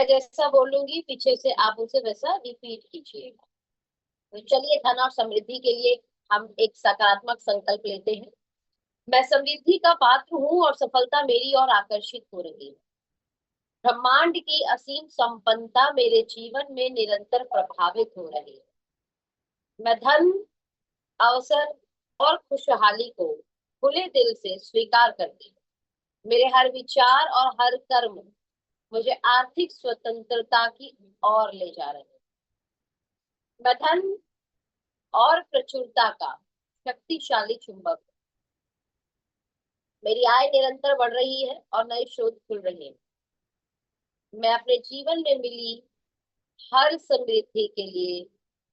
मैं जैसा बोलूंगी पीछे से आप उसे वैसा रिपीट कीजिएगा। तो चलिए, धन और समृद्धि के लिए हम एक सकारात्मक संकल्प लेते हैं। मैं समृद्धि का पात्र हूँ और सफलता मेरी ओर आकर्षित हो रही है। ब्रह्मांड की असीम संपन्नता मेरे जीवन में निरंतर प्रभावित हो रही है। मैं धन, अवसर और खुशहाली को खुले दिल से स्वीकार करती हूँ। मेरे हर विचार और हर कर्म मुझे आर्थिक स्वतंत्रता की ओर ले जा रहे हैं। मैं धन और प्रचुरता का शक्तिशाली चुंबक हूँ। मेरी आय निरंतर बढ़ रही है और नए स्रोत खुल रहे हैं। मैं अपने जीवन में मिली हर समृद्धि के लिए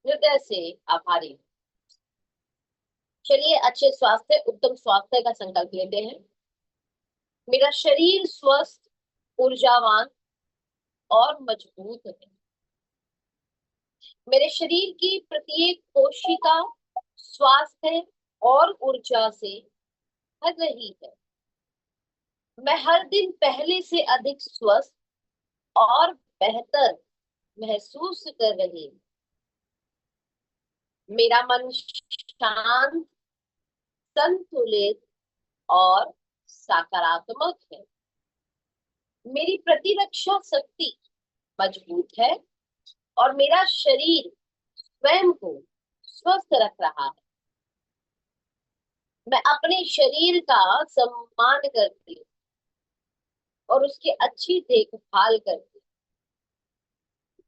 हृदय से आभारी हूँ। चलिए, अच्छे स्वास्थ्य, उत्तम स्वास्थ्य का संकल्प लेते हैं। मेरा शरीर स्वस्थ, ऊर्जावान और मजबूत है। मेरे शरीर की प्रत्येक कोशिका स्वास्थ्य और ऊर्जा से भर रही है। मैं हर दिन पहले से अधिक स्वस्थ और बेहतर महसूस कर रही हूँ। मेरा मन शांत, संतुलित और सकारात्मक है। मेरी प्रतिरक्षा शक्ति मजबूत है और मेरा शरीर स्वयं को स्वस्थ रख रहा है। मैं अपने शरीर का सम्मान करती हूँ और उसकी अच्छी देखभाल करती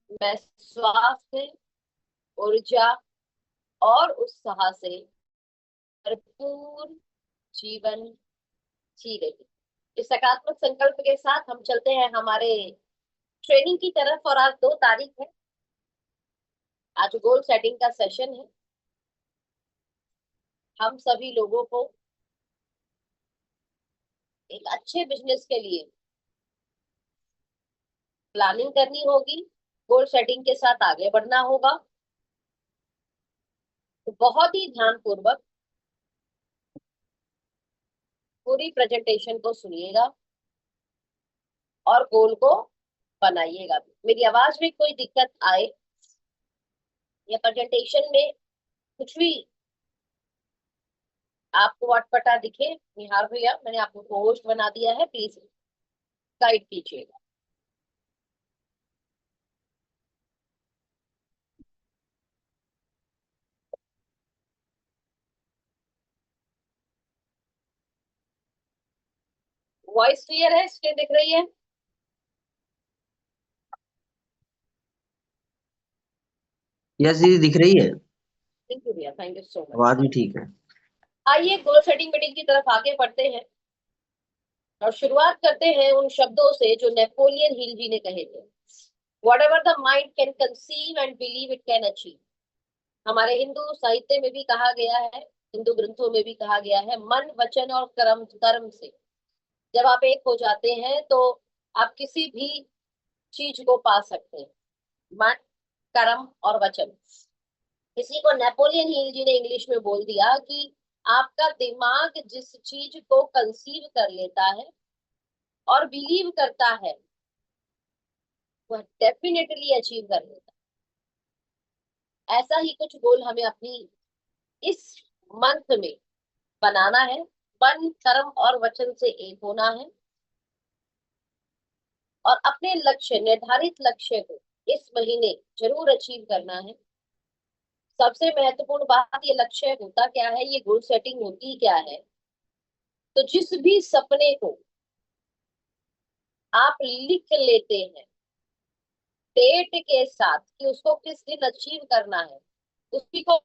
हूँ। मैं स्वास्थ्य, ऊर्जा और उत्साह से भरपूर जीवन जी रही हूँ। इस सकारात्मक संकल्प के साथ हम चलते हैं हमारे ट्रेनिंग की तरफ। और आज 2 तारीख है, आज गोल सेटिंग का सेशन है। हम सभी लोगों को एक अच्छे बिजनेस के लिए प्लानिंग करनी होगी, गोल सेटिंग के साथ आगे बढ़ना होगा। तो बहुत ही ध्यानपूर्वक पूरी प्रेजेंटेशन को सुनिएगा और गोल को बनाइएगा। मेरी आवाज में कोई दिक्कत आए या प्रेजेंटेशन में कुछ भी आपको अटपटा दिखे, निहार भैया मैंने आपको होस्ट बना दिया है, प्लीज गाइड कीजिएगा। वॉइस क्लियर है, स्क्रीन दिख रही है? यस दीदी, दिख रही है। थैंक यू भैया, थैंक यू सो आवाज मच। भी ठीक है। आइए गोल सेटिंग मीटिंग की तरफ आगे बढ़ते हैं और शुरुआत करते हैं उन शब्दों से जो नेपोलियन हिल जी ने कहे थे। Whatever the mind can conceive and believe it can achieve। हमारे हिंदू साहित्य में भी कहा गया है, हिंदू ग्रंथों में भी कहा गया है, मन, वचन और कर्म कर्म से जब आप एक हो जाते हैं तो आप किसी भी चीज को पा सकते हैं। मन, कर्म और वचन। इसी को नेपोलियन हिल जी ने इंग्लिश में बोल दिया कि आपका दिमाग जिस चीज को कंसीव कर लेता है और बिलीव करता है वह डेफिनेटली अचीव कर लेता है। ऐसा ही कुछ गोल हमें अपनी इस मंथ में बनाना है। मन, कर्म और वचन से एक होना है और अपने लक्ष्य, निर्धारित लक्ष्य को इस महीने जरूर अचीव करना है। सबसे महत्वपूर्ण बात, ये लक्ष्य होता क्या है, ये गोल सेटिंग होती क्या है। तो जिस भी सपने को आप लिख लेते हैं डेट के साथ कि उसको किस दिन अचीव करना है, उसी को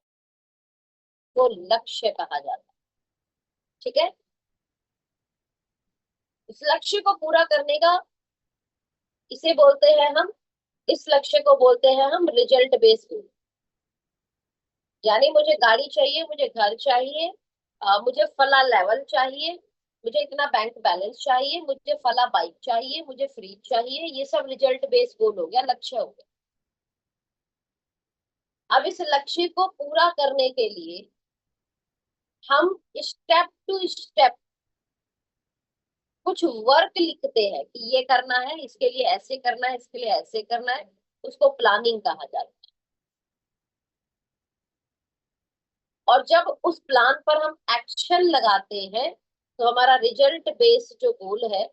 वो लक्ष्य कहा जाता है। ठीक है? इस लक्ष्य को पूरा करने का, इसे बोलते हैं हम, इस लक्ष्य को बोलते हैं हम रिजल्ट बेस्ड गोल। यानी मुझे गाड़ी चाहिए, मुझे घर चाहिए, मुझे फला लेवल चाहिए, मुझे इतना बैंक बैलेंस चाहिए, मुझे फला बाइक चाहिए, मुझे फ्रीज चाहिए, ये सब रिजल्ट बेस्ड गोल हो गया, लक्ष्य हो गया। अब इस लक्ष्य को पूरा करने के लिए हम स्टेप टू स्टेप कुछ वर्क लिखते हैं कि ये करना है, इसके लिए ऐसे करना है, इसके लिए ऐसे करना है, उसको प्लानिंग कहा जाता है। और जब उस प्लान पर हम एक्शन लगाते हैं तो हमारा रिजल्ट बेस्ड जो गोल है,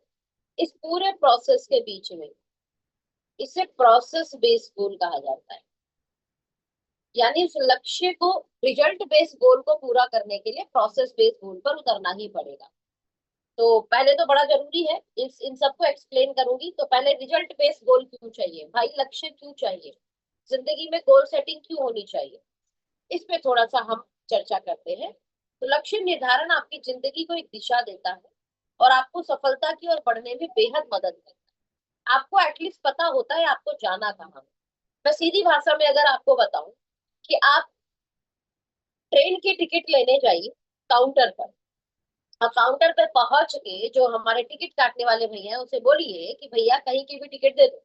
इस पूरे प्रोसेस के बीच में इसे प्रोसेस बेस्ड गोल कहा जाता है। यानी उस लक्ष्य को, रिजल्ट बेस्ड गोल को पूरा करने के लिए प्रोसेस बेस्ड गोल पर उतरना ही पड़ेगा। तो पहले तो बड़ा जरूरी है, इस इन सबको एक्सप्लेन करूंगी। तो पहले रिजल्ट बेस्ड गोल क्यों चाहिए भाई, लक्ष्य क्यों चाहिए, जिंदगी में गोल सेटिंग क्यों होनी चाहिए, इस पे थोड़ा सा हम चर्चा करते हैं। तो लक्ष्य निर्धारण आपकी जिंदगी को एक दिशा देता है और आपको सफलता की ओर बढ़ने में बेहद मदद करता है। आपको एटलीस्ट पता होता है आपको जाना कहाँ है। मैं सीधी भाषा में अगर आपको बताऊं कि आप ट्रेन की टिकट लेने जाइए काउंटर पर, और काउंटर पे पहुंच के जो हमारे टिकट काटने वाले भैया हैं उसे बोलिए कि भैया कहीं की भी टिकट दे दो,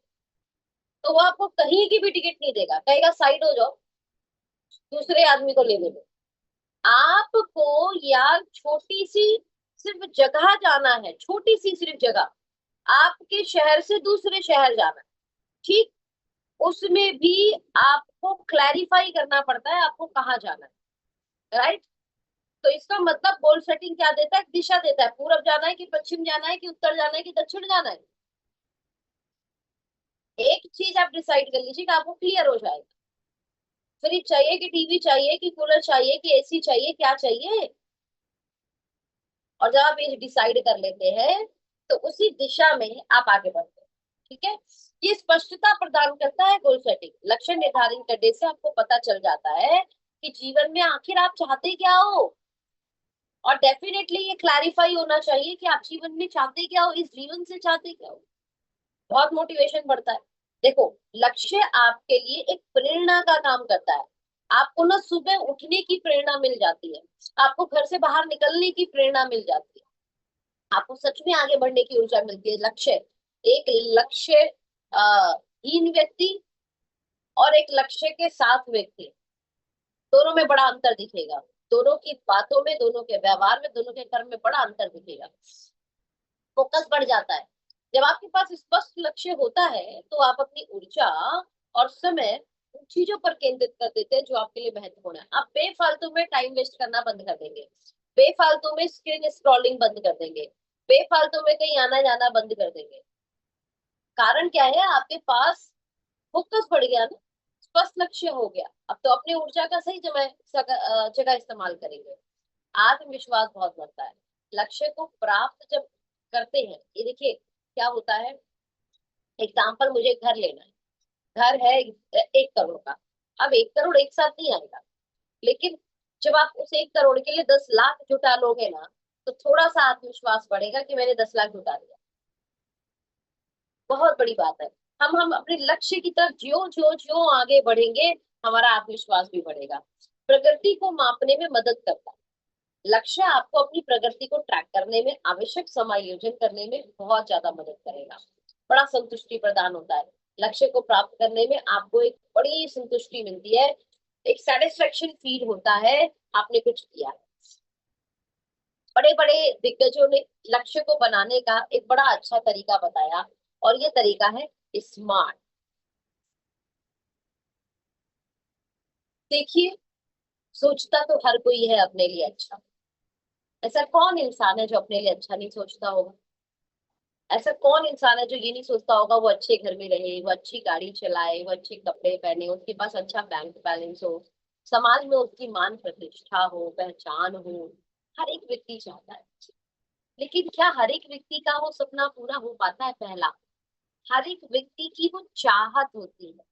तो वो आपको कहीं की भी टिकट नहीं देगा, कहेगा साइड हो जाओ, दूसरे आदमी को लेने दो। आपको या छोटी सी सिर्फ जगह जाना है, छोटी सी सिर्फ जगह, आपके शहर से दूसरे शहर जाना है, ठीक, उसमें भी आपको क्लैरिफाई करना पड़ता है आपको कहाँ जाना है, राइट। तो इसका मतलब गोल सेटिंग क्या देता है, दिशा देता है, पूरब जाना है कि पश्चिम जाना है कि उत्तर जाना है कि दक्षिण जाना है। एक चीज आप डिसाइड कर लीजिए कि आपको क्लियर हो जाएगा। फ्रिज चाहिए कि टीवी चाहिए कि कूलर चाहिए कि एसी चाहिए, क्या चाहिए। और जब आप ये डिसाइड कर लेते हैं तो उसी दिशा में आप आगे बढ़ते हैं। ठीक है, ये स्पष्टता प्रदान करता है गोल सेटिंग। लक्ष्य निर्धारित करने से आपको पता चल जाता है कि जीवन में आखिर आप चाहते क्या हो। और डेफिनेटली ये क्लैरिफाई होना चाहिए कि आप जीवन में चाहते क्या हो, इस जीवन से चाहते क्या हो। बहुत मोटिवेशन बढ़ता है। देखो, लक्ष्य आपके लिए एक प्रेरणा का काम करता है। आपको ना सुबह उठने की प्रेरणा मिल जाती है, आपको घर से बाहर निकलने की प्रेरणा मिल जाती है, आपको सच में आगे बढ़ने की ऊर्जा मिलती है। लक्ष्य, एक लक्ष्य हीन व्यक्ति और एक लक्ष्य के साथ व्यक्ति, दोनों में बड़ा अंतर दिखेगा। दोनों की बातों में, दोनों के व्यवहार में, दोनों के कर्म में बड़ा अंतर दिखेगा। फोकस बढ़ जाता है। जब आपके पास स्पष्ट लक्ष्य होता है तो आप अपनी ऊर्जा और समय उन चीजों पर केंद्रित कर देते हैं जो आपके लिए महत्वपूर्ण है। आप बेफालतू में टाइम वेस्ट करना बंद कर देंगे, बेफालतू में स्क्रीन स्क्रॉलिंग बंद कर देंगे, बेफालतू में कहीं आना जाना बंद कर देंगे। कारण क्या है, आपके पास फोकस बढ़ गया ना, स्पष्ट लक्ष्य हो गया। अब तो अपनी ऊर्जा का सही जगह इस्तेमाल करेंगे। आत्मविश्वास बहुत बढ़ता है लक्ष्य को प्राप्त जब करते हैं। ये देखिए क्या होता है, एग्जाम्पल, मुझे घर लेना है, घर है 1 करोड़ का। अब 1 करोड़ एक साथ नहीं आएगा, लेकिन जब आप उस 1 करोड़ के लिए 10 लाख जुटा लोगे ना, तो थोड़ा सा आत्मविश्वास बढ़ेगा कि मैंने 10 लाख जुटा लिया। बहुत बड़ी बात है। हम अपने लक्ष्य की तरफ ज्यो ज्यो ज्यो आगे बढ़ेंगे, हमारा आत्मविश्वास भी बढ़ेगा। प्रगति को मापने में मदद करता है। लक्ष्य आपको अपनी प्रगति को ट्रैक करने में, आवश्यक समायोजन करने में बहुत ज्यादा मदद करेगा। बड़ा संतुष्टि प्रदान होता है। लक्ष्य को प्राप्त करने में आपको एक बड़ी संतुष्टि मिलती है, एक सेटिस्फेक्शन फील होता है, आपने कुछ किया। बड़े बड़े दिग्गजों ने लक्ष्य को बनाने का एक बड़ा अच्छा तरीका बताया, और ये तरीका है स्मार्ट। देखिए, सोचता तो हर कोई है अपने लिए अच्छा। ऐसा कौन इंसान है जो अपने लिए अच्छा नहीं सोचता होगा। ऐसा कौन इंसान है जो ये नहीं सोचता होगा वो अच्छे घर में रहे, वो अच्छी गाड़ी चलाए, वो अच्छे कपड़े पहने, उसके पास अच्छा बैंक बैलेंस हो, समाज में उसकी मान प्रतिष्ठा हो, पहचान हो। हर एक व्यक्ति चाहता है। लेकिन क्या हर एक व्यक्ति का वो सपना पूरा हो पाता है? पहला, हर एक व्यक्ति की वो चाहत होती है।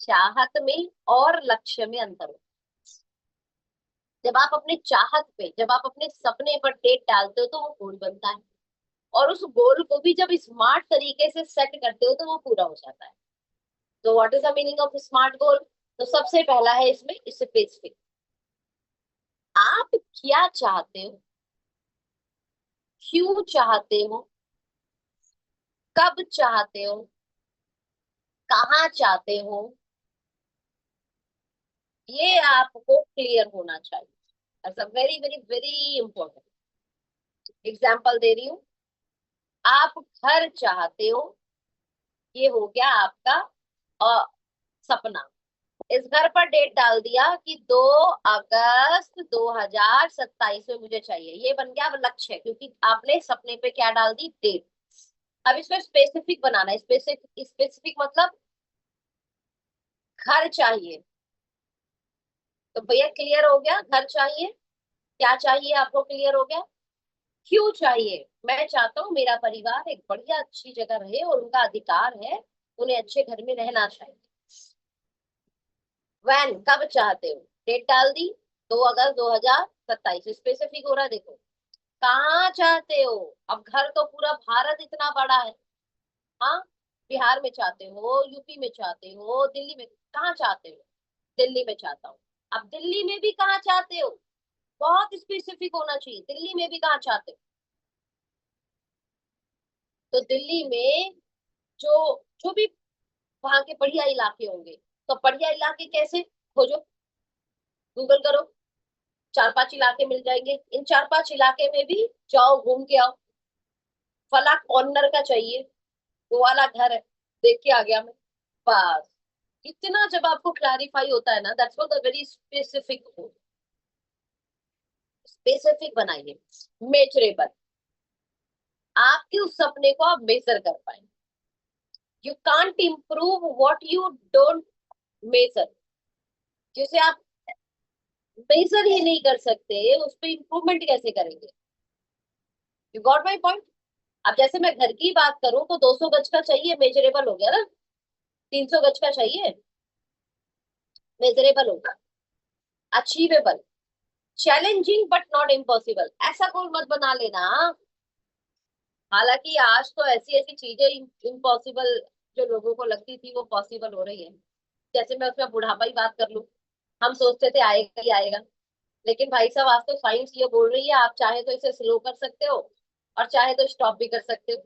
चाहत में और लक्ष्य में अंतर होता है। जब आप अपने सपने पर डेट डालते हो तो वो गोल बनता है, और उस गोल को भी जब स्मार्ट तरीके से सेट करते हो तो वो पूरा हो जाता है। तो what is the meaning of smart गोल? तो सबसे पहला है इसमें स्पेसिफिक। आप क्या चाहते हो, क्यों चाहते हो, कब चाहते हो, कहाँ चाहते हो, ये आपको क्लियर होना चाहिए। Very very very important. Example दे रही हूँ, आप घर चाहते हो, ये हो गया आपका सपना। इस घर पर डेट डाल दिया कि 2 अगस्त 2027 में मुझे चाहिए, ये बन गया अब लक्ष्य, क्योंकि आपने सपने पे क्या डाल दी, डेट। अब इसको स्पेसिफिक बनाना है। स्पेसिफिक स्पेसिफिक मतलब घर चाहिए। तो भैया क्लियर हो गया, घर चाहिए, क्या चाहिए आपको क्लियर हो गया। क्यों चाहिए, मैं चाहता हूँ मेरा परिवार एक बढ़िया अच्छी जगह रहे और उनका अधिकार है, उन्हें अच्छे घर में रहना चाहिए। वैन कब चाहते हो, डेट डाल दी 2 अगस्त 2027, स्पेसिफिक हो रहा है। देखो कहाँ चाहते हो, अब घर तो पूरा भारत इतना बड़ा है। हाँ, बिहार में चाहते हो, यूपी में चाहते हो, दिल्ली में, कहाँ चाहते हो। दिल्ली में चाहता हूँ। अब दिल्ली में भी कहाँ चाहते हो, बहुत स्पेसिफिक होना चाहिए, दिल्ली में भी कहाँ चाहते हो। तो दिल्ली में जो जो भी वहां के बढ़िया इलाके होंगे, तो बढ़िया इलाके कैसे खोजो, गूगल करो, 4-5 इलाके मिल जाएंगे। इन 4-5 इलाके में भी जाओ, घूम के आओ। फला कॉर्नर का चाहिए, वो वाला घर है, देख के आ गया मैं, बस। इतना जब आपको क्लैरिफाई होता है ना, that's what the very specific हो। स्पेसिफिक बनाइए, मेजरेबल, आपके उस सपने को आप मेजर कर पाए। You can't improve what you don't measure. जिसे आप मेजर ही नहीं कर सकते, उस पर इम्प्रूवमेंट कैसे करेंगे। You got my point. अब जैसे मैं घर की बात करूं तो 200 गज का चाहिए, मेजरेबल हो गया ना। 300 गज का चाहिए, मेजरेबल होगा, achievable. Challenging but not impossible, ऐसा गोल मत बना लेना। हालांकि आज तो ऐसी ऐसी चीजें इम्पॉसिबल जो लोगों को लगती थी वो पॉसिबल हो रही है। जैसे मैं उसमें बुढ़ापा ही बात कर लूं, हम सोचते थे आएगा ही आएगा, लेकिन भाई साहब आज तो साइंस ये बोल रही है आप चाहे तो इसे स्लो कर सकते हो, और चाहे तो स्टॉप भी कर सकते हो,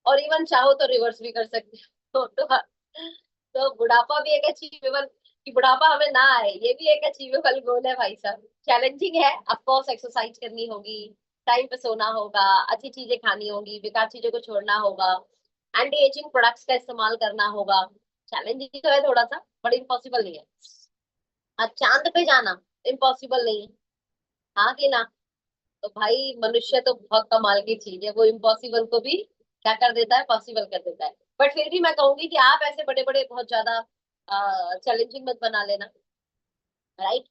और इवन चाहो तो रिवर्स भी कर सकते हो। तो बुढ़ापा भी एक अचीवेबल, कि बुढ़ापा हमें ना आए, ये भी एक अचीवेबल गोल है भाई साहब। चैलेंजिंग है, ऑफ कोर्स एक्सरसाइज करनी होगी, टाइम पे सोना होगा, अच्छी चीजें खानी होगी, बेकार चीजों को छोड़ना होगा, एंटी एजिंग प्रोडक्ट्स का इस्तेमाल करना होगा। चैलेंजिंग तो है थोड़ा सा, बट इम्पॉसिबल नहीं है। हाँ, चांद पे जाना इम्पॉसिबल नहीं है, हाँ कि ना। तो भाई मनुष्य तो बहुत कमाल की चीज है, वो इम्पॉसिबल को भी क्या कर देता है, पॉसिबल कर देता है। बट फिर भी मैं कहूंगी कि आप ऐसे बड़े बड़े बहुत ज्यादा चैलेंजिंग मत बना लेना, राइट।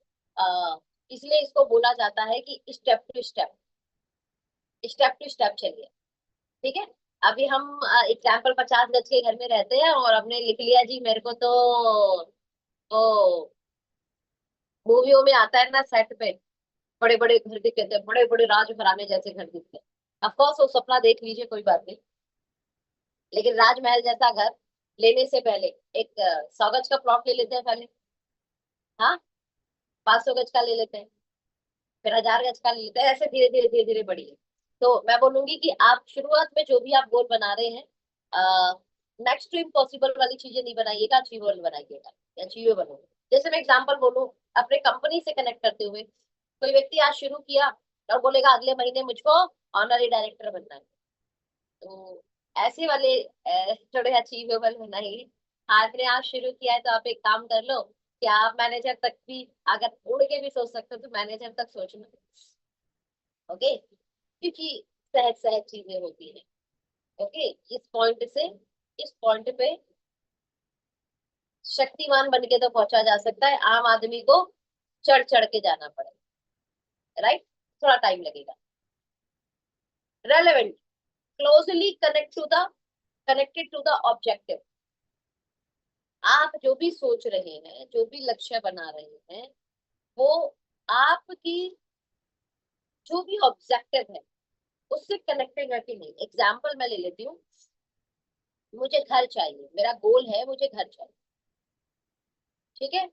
इसलिए इसको बोला जाता है कि step to step, step to step चलिए, ठीक है। अभी हम एग्जाम्पल 50 गज के घर में रहते हैं और हमने लिख लिया जी मेरे को तो मूवियों में आता है ना, सेट पे बड़े बड़े घर दिखते थे, बड़े बड़े राजघराने जैसे घर दिखते हैं। ऑफकोर्स वो सपना देख लीजिए, कोई बात नहीं, लेकिन राजमहल जैसा घर लेने से पहले एक 100 गज का प्लॉट ले लेते हैं पहले। हाँ, 500 गज का ले लेते हैं, फिर 1000 गज का ले लेते हैं, ऐसे धीरे धीरे धीरे धीरे बढ़िए। तो मैं बोलूंगी कि आप शुरुआत में जो भी आप गोल बना रहे हैं, नेक्स्ट टू इम्पॉसिबल वाली चीजें नहीं बनाइएगा, अचीवेबल बनाइएगा, अचीवेबल हो। जैसे मैं एग्जाम्पल बोलूं, अपने कंपनी से कनेक्ट करते हुए, कोई व्यक्ति आज शुरू किया और बोलेगा अगले महीने मुझको ऑनरी डायरेक्टर बनना है, तो ऐसे वाले थोड़े अचीवेबल होना ही। आपने आज शुरू किया है तो आप एक काम कर लो कि आप मैनेजर तक भी, अगर उड़ के भी सोच सकते हो तो मैनेजर तक सोचना, ओके। क्योंकि सहज सहज चीजें होती है, ओके। इस पॉइंट पे शक्तिमान बन के तो पहुंचा जा सकता है, आम आदमी को चढ़ चढ़ के जाना पड़ेगा, राइट। थोड़ा टाइम लगेगा। Relevant, closely connected to the objective. आप जो भी सोच रहे हैं, जो भी लक्ष्य बना रहे हैं, वो आपकी जो भी ऑब्जेक्टिव है उससे कनेक्टेड है कि नहीं। एग्जाम्पल मैं ले लेती हूँ, मुझे घर चाहिए, मेरा गोल है मुझे घर चाहिए, ठीक है।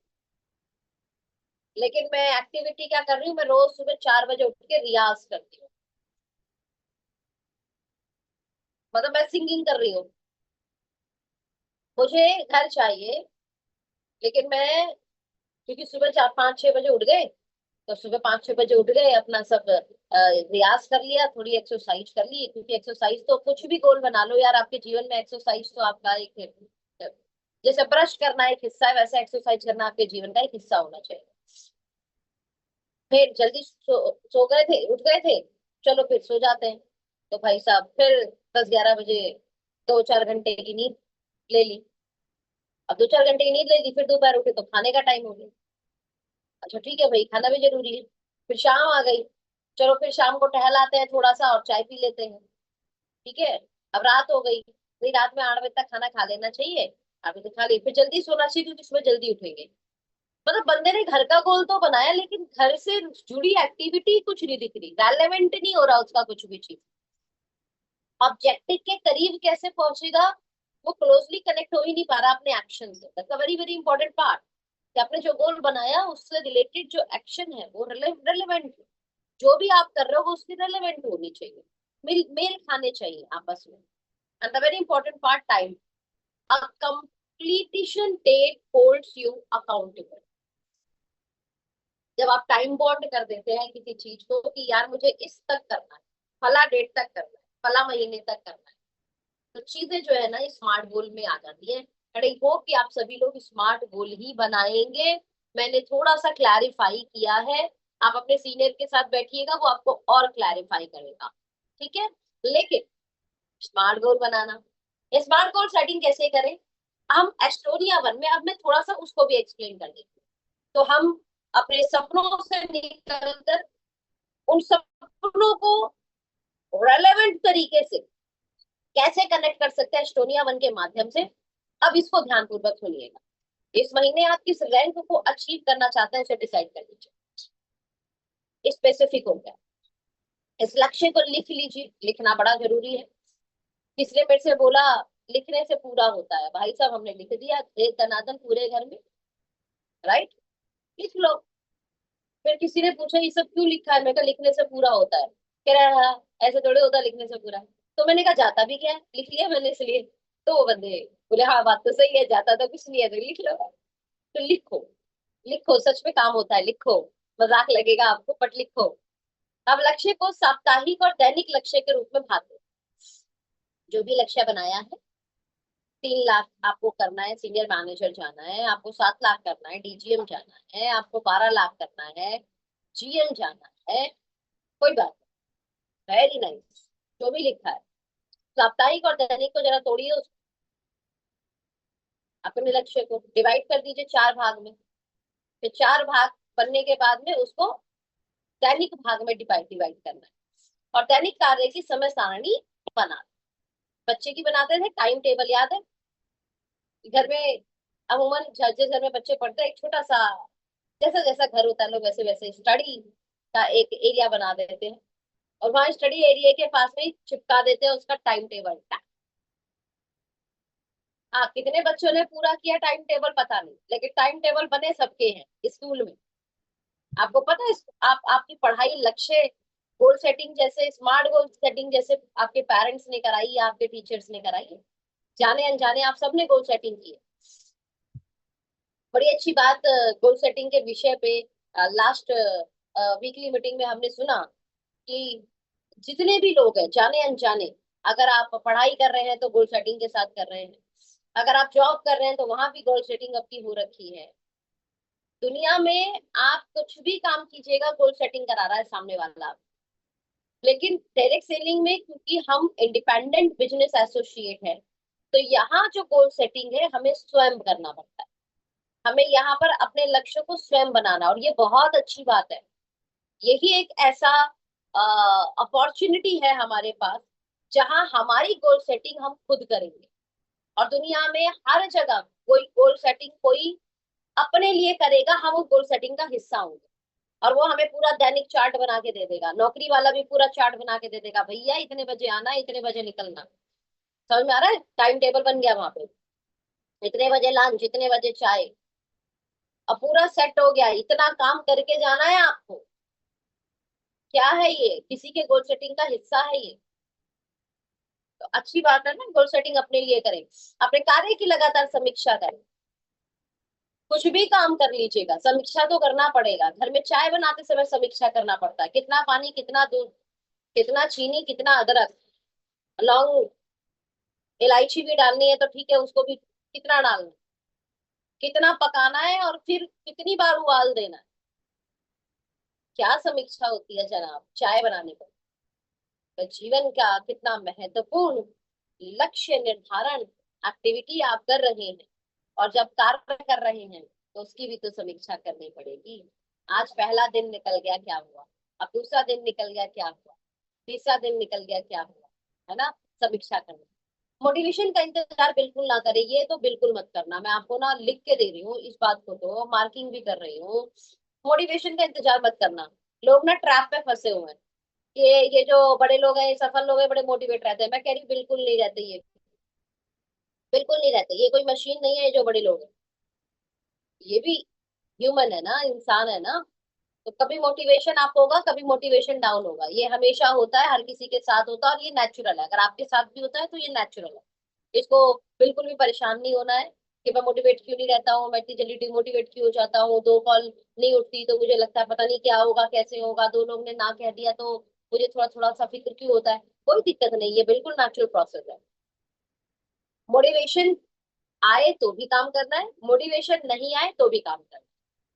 लेकिन मैं एक्टिविटी क्या कर रही हूँ, मैं रोज सुबह 4 बजे उठ के रियाज करती हूँ, मतलब मैं सिंगिंग कर रही हूँ। मुझे घर चाहिए, लेकिन क्योंकि सुबह 4-5-6 बजे उठ गए, तो सुबह 5-6 बजे उठ गए, अपना सब रियाज कर लिया, थोड़ी एक्सरसाइज कर ली, क्योंकि एक्सरसाइज तो कुछ भी गोल बना लो यार आपके जीवन में, एक्सरसाइज तो आपका एक, जैसे ब्रश करना एक हिस्सा है, वैसे एक्सरसाइज करना आपके जीवन का एक हिस्सा होना चाहिए। फिर जल्दी सो गए थे, उठ गए थे, चलो फिर सो जाते हैं। तो भाई साहब फिर 10-11 बजे 2-4 घंटे की नींद ले ली। अब 2-4 घंटे की नींद ले ली, फिर दोपहर उठे तो खाने का टाइम हो गया। अच्छा ठीक है भाई, खाना भी जरूरी है। फिर शाम आ गई, चलो फिर शाम को टहल आते हैं थोड़ा सा और चाय पी लेते हैं। ठीक है। अब रात हो गई, भाई रात में 8 बजे तक खाना खा लेना चाहिए। 8 बजे खा ली, फिर जल्दी सोना चाहिए क्योंकि सुबह जल्दी उठेंगे। मतलब बंदे ने घर का गोल तो बनाया, लेकिन घर से जुड़ी एक्टिविटी कुछ नहीं दिख रही, रेलेवेंट नहीं हो रहा उसका कुछ भी चीज। ऑब्जेक्टिव के करीब कैसे पहुंचेगा, वो क्लोजली कनेक्ट हो ही नहीं पा रहा अपने एक्शन से। That's a very very important part, कि आपने जो गोल बनाया उससे रिलेटेड जो एक्शन है वो रेलेवेंट, जो भी आप कर रहे हो वो उसकी रेलेवेंट होनी चाहिए, मेल मेल खाने चाहिए आपस में। And the very important part, time. A completion date holds you accountable। जब आप टाइम बॉन्ड कर देते हैं किसी चीज को कि यार मुझे इस तक करना है, फला डेट तक करना है, फला महीने तक करना है, तो चीजें जो है ना स्मार्ट गोल में आ जाती है। एंड आई होप कि आप सभी लोग स्मार्ट गोल ही बनाएंगे। मैंने थोड़ा सा क्लैरिफाई किया है, आप अपने सीनियर के साथ बैठिएगा, वो आपको और क्लैरिफाई करेगा। ठीक है। लेकिन स्मार्ट गोल बनाना, स्मार्ट गोल सेटिंग कैसे करें, हम एस्टोनिया 1 में, अब मैं थोड़ा सा उसको भी एक्सप्लेन कर देती हूँ। तो हम अपने सपनों से निकलकर उन सपनों को रेलेवेंट तरीके से कैसे कनेक्ट कर सकते हैं एस्टोनिया 1 के माध्यम से। अब इसको ध्यानपूर्वक सुनिएगा। इस महीने आप किस रैंक को अचीव करना चाहते हैं उसे डिसाइड कर लीजिए, स्पेसिफिक हो गया। इस लक्ष्य को लिख लीजिए, लिखना बड़ा जरूरी है। किसी ने मेरे से बोला लिखने से पूरा होता है, भाई साहब हमने लिख दिया एक दनादन पूरे घर में, राइट, लिख लो। फिर किसी ने पूछा ये सब क्यों लिखा है, मैं कहा लिखने से पूरा होता है। कह रहा है हाँ, ऐसे थोड़े होता है लिखने से पूरा। तो मैंने कहा जाता भी क्या है, लिख लिया मैंने इसलिए। तो वो बंदे बोले हाँ बात तो सही है, जाता तो कुछ नहीं है, तो लिख लो। तो लिखो, लिखो, सच में काम होता है, लिखो। मजाक लगेगा आपको बट लिखो। अब लक्ष्य को साप्ताहिक और दैनिक लक्ष्य के रूप में भाग दो। जो भी लक्ष्य बनाया है, 3 लाख आपको करना है, सीनियर मैनेजर जाना है, आपको 7 लाख करना है, डीजीएम जाना है, आपको 12 लाख करना है, जीएम जाना है, कोई बात नहीं, वेरी नाइस। जो भी लिखा है, साप्ताहिक और दैनिक को जरा तोड़िए, अपने लक्ष्य को डिवाइड कर दीजिए 4 भाग में। फिर 4 भाग बनने के बाद में उसको दैनिक भाग में डिवाइड डिवाइड करना है। और दैनिक कार्य की समय सारणी बना, बच्चे की बनाते थे, टाइम टेबल याद है घर में, अमूमन जिस घर में बच्चे पढ़ते हैं एक छोटा सा, जैसा जैसा घर होता है लोग वैसे वैसे स्टडी का एक एरिया बना देते हैं, और वहां स्टडी एरिया के पास में ही चिपका देते हैं उसका टाइम टेबल। हाँ, कितने बच्चों ने पूरा किया टाइम टेबल पता नहीं, लेकिन टाइम टेबल बने सबके हैं स्कूल में। आपको पता है आप आपकी पढ़ाई लक्ष्य गोल सेटिंग जैसे स्मार्ट गोल सेटिंग जैसे आपके पेरेंट्स ने कराई या आपके टीचर्स ने कराई है, जाने अनजाने आप सबने गोल सेटिंग की है। बड़ी अच्छी बात गोल सेटिंग के विषय पे लास्ट वीकली मीटिंग में हमने सुना कि जितने भी लोग हैं जाने अनजाने, अगर आप पढ़ाई कर रहे हैं तो गोल सेटिंग के साथ कर रहे हैं, अगर आप जॉब कर रहे हैं तो वहां भी गोल सेटिंग आपकी हो रखी है। दुनिया में आप कुछ भी काम कीजिएगा गोल सेटिंग करा रहा है सामने वाला। लेकिन डायरेक्ट सेलिंग में क्योंकि हम इंडिपेंडेंट बिजनेस एसोसिएट है, तो यहाँ जो गोल सेटिंग है हमें स्वयं करना पड़ता है। हमें यहाँ पर अपने लक्ष्य को स्वयं बनाना, और ये बहुत अच्छी बात है। यही एक ऐसा अपॉर्चुनिटी है हमारे पास जहां हमारी गोल सेटिंग हम खुद करेंगे। और दुनिया में हर जगह कोई गोल सेटिंग कोई अपने लिए करेगा, हम उस गोल सेटिंग का हिस्सा होंगे। और वो हमें पूरा दैनिक चार्ट बना के दे देगा, नौकरी वाला भी पूरा चार्ट बना के दे देगा, भैया इतने बजे आना, इतने बजे निकलना। समझ में आ रहा है, टाइम टेबल बन गया वहां पे, इतने बजे लंच, इतने बजे चाय, अब पूरा सेट हो गया, इतना काम करके जाना है आपको। क्या है ये, किसी के गोल सेटिंग का हिस्सा है ये। तो अच्छी बात है ना, गोल सेटिंग अपने लिए करें, अपने कार्य की लगातार समीक्षा करें। कुछ भी काम कर लीजिएगा, समीक्षा तो करना पड़ेगा। घर में चाय बनाते समय समीक्षा करना पड़ता है, कितना पानी, कितना दूध, कितना चीनी, कितना अदरक, लौंग, इलायची भी डालनी है तो ठीक है, उसको भी कितना डालना है, कितना पकाना है, और फिर कितनी बार उबाल देना है। क्या समीक्षा होती है जनाब चाय बनाने पर। तो जीवन का कितना महत्वपूर्ण लक्ष्य निर्धारण एक्टिविटी आप कर रहे हैं, और जब कार्य कर रहे हैं तो उसकी भी तो समीक्षा करनी पड़ेगी। आज पहला दिन निकल गया, क्या हुआ? अब दूसरा दिन निकल गया, क्या हुआ? तीसरा दिन निकल गया, क्या हुआ? है ना? समीक्षा करना। मोटिवेशन का इंतजार बिल्कुल ना करें, ये तो बिल्कुल मत करना। मैं आपको ना लिख के दे रही हूँ इस बात को, तो मार्किंग भी कर रही हूँ। मोटिवेशन का इंतजार मत करना। लोग ना ट्रैप पे फंसे हुए हैं। ये जो बड़े लोग हैं, सफल लोग हैं, बड़े मोटिवेट रहते हैं। मैं कह रही हूँ बिल्कुल नहीं रहते ये, बिल्कुल नहीं रहते। ये कोई मशीन नहीं है, ये जो बड़े लोग हैं। ये भी ह्यूमन है ना, इंसान है ना। तो कभी मोटिवेशन अप होगा, कभी मोटिवेशन डाउन होगा, ये हमेशा होता है, हर किसी के साथ होता है, और ये नेचुरल है। अगर आपके साथ भी होता है तो ये नेचुरल है। इसको बिल्कुल भी परेशान नहीं होना है कि मैं मोटिवेट क्यों नहीं रहता हूँ, मैं इतनी जल्दी डिमोटिवेट क्यों हो जाता हूँ, 2 कॉल नहीं उठती तो मुझे लगता है पता नहीं क्या होगा, कैसे होगा, 2 लोग ने ना कह दिया तो मुझे थोड़ा थोड़ा सा फिक्र क्यों होता है। कोई दिक्कत नहीं, ये बिल्कुल नेचुरल प्रोसेस है। मोटिवेशन आए तो भी काम करना है, मोटिवेशन नहीं आए तो भी काम करना है,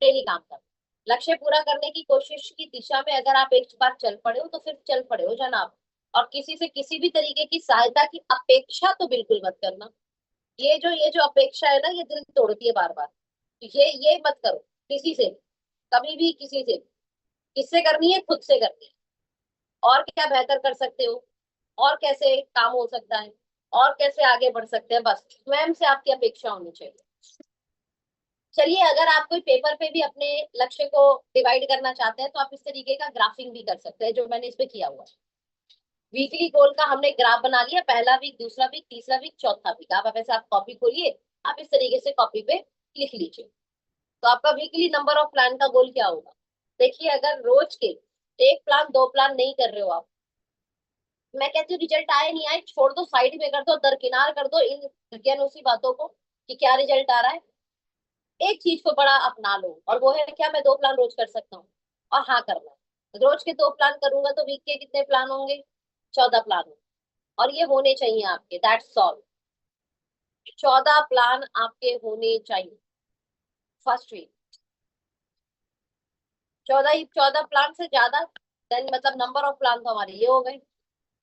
डेली काम करना है। लक्ष्य पूरा करने की कोशिश की दिशा में अगर आप एक बार चल पड़े हो तो फिर चल पड़े हो जनाब। और किसी से किसी भी तरीके की सहायता की अपेक्षा तो बिल्कुल मत करना। ये जो अपेक्षा है ना, ये दिल तोड़ती है बार बार। ये मत करो किसी से भी, कभी भी किसी से भी। किससे करनी है? खुद से करनी है। और क्या बेहतर कर सकते हो, और कैसे काम हो सकता है, और कैसे आगे बढ़ सकते हैं, बस स्वयं से आपकी अपेक्षा होनी चाहिए। चलिए, अगर आप कोई पेपर पे भी अपने लक्ष्य को डिवाइड करना चाहते हैं तो आप इस तरीके का ग्राफिंग भी कर सकते हैं, जो मैंने इस पे किया हुआ है। वीकली गोल का हमने ग्राफ बना लिया, पहला वीक, दूसरा वीक, तीसरा वीक, चौथा वीक। आप ऐसे आप कॉपी खोलिए, आप इस तरीके से कॉपी पे लिख लीजिए। तो आपका वीकली नंबर ऑफ प्लान का गोल क्या होगा? देखिए, अगर रोज के 1 प्लान 2 प्लान नहीं कर रहे हो आप, मैं कहती हूँ रिजल्ट आए नहीं आए छोड़ दो, साइड में कर दो, दरकिनार कर दो इन ढकेनोसी बातों को कि क्या रिजल्ट आ रहा है। एक चीज को बड़ा अपना लो, और वो है क्या? मैं 2 प्लान रोज कर सकता हूँ। और हाँ, करना है रोज के 2 प्लान करूंगा तो वीक के कितने प्लान होंगे? 14 प्लान होंगे। और ये होने चाहिए आपके, दैट्स ऑल। 14 प्लान आपके होने चाहिए फर्स्ट वीक। 14 प्लान से ज्यादा, देन मतलब नंबर ऑफ प्लान तो हमारे ये हो गए।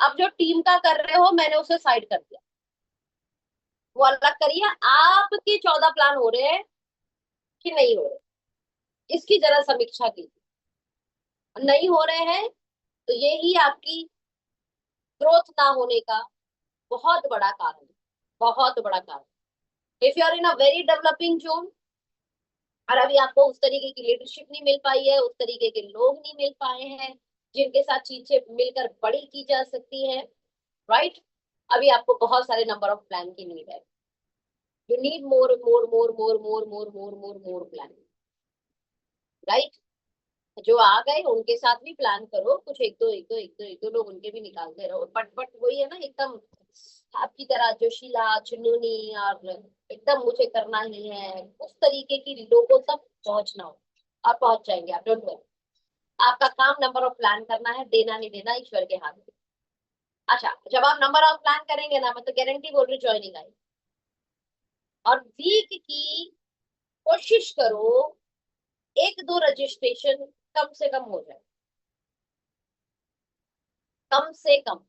अब जो टीम का कर रहे हो, मैंने उसे साइड कर दिया, वो अलग करिए। आपके 14 प्लान हो रहे हैं कि नहीं हो रहे, इसकी जरा समीक्षा कीजिए। नहीं हो रहे हैं तो यही आपकी ग्रोथ ना होने का बहुत बड़ा कारण है, बहुत बड़ा कारण। If you are in a very developing zone, और अभी आपको उस तरीके की लीडरशिप नहीं मिल पाई है, उस तरीके के लोग नहीं मिल पाए हैं जिनके साथ चीजें मिलकर बड़ी की जा सकती है, राइट? अभी आपको बहुत सारे नंबर ऑफ प्लान की नीड है। You need more more more more more more more more more plan, right? जो आ गए उनके साथ भी प्लान करो, कुछ एक दो लोग उनके भी निकालते रहो। बट वही है ना, एकदम आपकी तरह जोशीला जुनूनी और एकदम मुझे करना ही है, उस तरीके की लोगों तक पहुंचना हो। आप पहुंच जाएंगे, आप डोंट वरी। आपका काम नंबर ऑफ प्लान करना है, देना नहीं देना ईश्वर के हाथ में। अच्छा, जब आप नंबर ऑफ प्लान करेंगे ना, मैं तो गारंटी बोल रही, ज्वाइनिंग आई। और वीक की कोशिश करो 1-2 रजिस्ट्रेशन कम से कम हो जाए, कम से कम।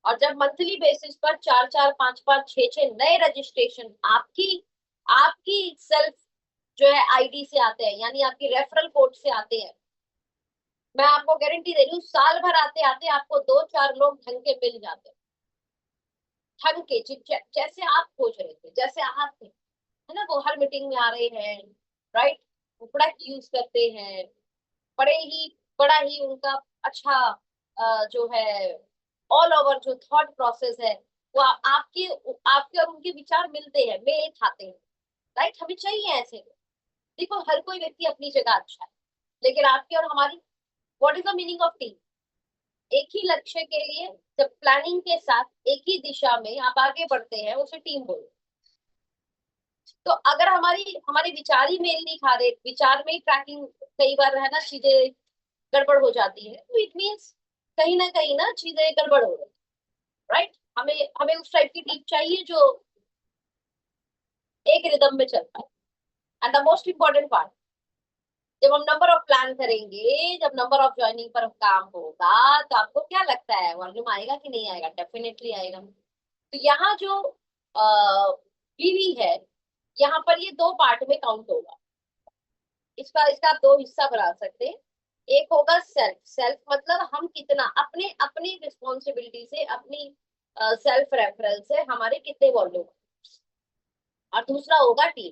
और जब मंथली बेसिस पर 4-4 5-5 6-6 नए रजिस्ट्रेशन आपकी आपकी सेल्फ जो है आईडी से आते हैं, यानी आपकी रेफरल कोड से आते हैं, मैं आपको गारंटी दे रही हूँ, साल भर आते आते आपको 2-4 लोग ढंग के मिल जाते हैं। ढंग के जैसे आप खोज रहे थे, जैसे आप थे, है ना, वो हर मीटिंग में आ रहे हैं, राइट? वो प्रोडक्ट यूज करते हैं, बड़ा ही उनका अच्छा जो है ऑल ओवर जो थॉट प्रोसेस है, वो आपके आपके और उनके विचार मिलते हैं, मेल खाते हैं, राइट? हमें चाहिए ऐसे लोग। देखो, हर कोई व्यक्ति अपनी जगह अच्छा है, लेकिन आपकी और हमारी, what is the meaning of team? एक ही लक्ष्य के लिए जब प्लानिंग के साथ एक ही दिशा में आप आगे बढ़ते हैं, उसे टीम बोलते तो अगर हमारे विचार ही मेल नहीं खा रहे, विचार में ही ट्रैकिंग कई बार है ना चीजें गड़बड़ हो जाती है, तो इट मीन्स कहीं ना चीजें गड़बड़ हो रही, राइट। हमें हमें उस टाइप की टीम चाहिए जो एक रिदम में चल पाए। And the most important part, जब हम नंबर ऑफ प्लान करेंगे, जब नंबर ऑफ ज्वाइनिंग पर काम होगा, तो आपको क्या लगता है वॉल्यूम आएगा कि नहीं आएगा? डेफिनेटली आएगा। तो यहाँ जो पीवी है, यहाँ पर ये दो पार्ट में काउंट होगा। इसका इसका आप दो हिस्सा बना सकते हैं। एक होगा सेल्फ, सेल्फ मतलब हम कितना अपने अपनी रिस्पॉन्सिबिलिटी से, अपनी सेल्फ रेफरल से हमारे कितने वॉल्यूम, और दूसरा होगा टीम।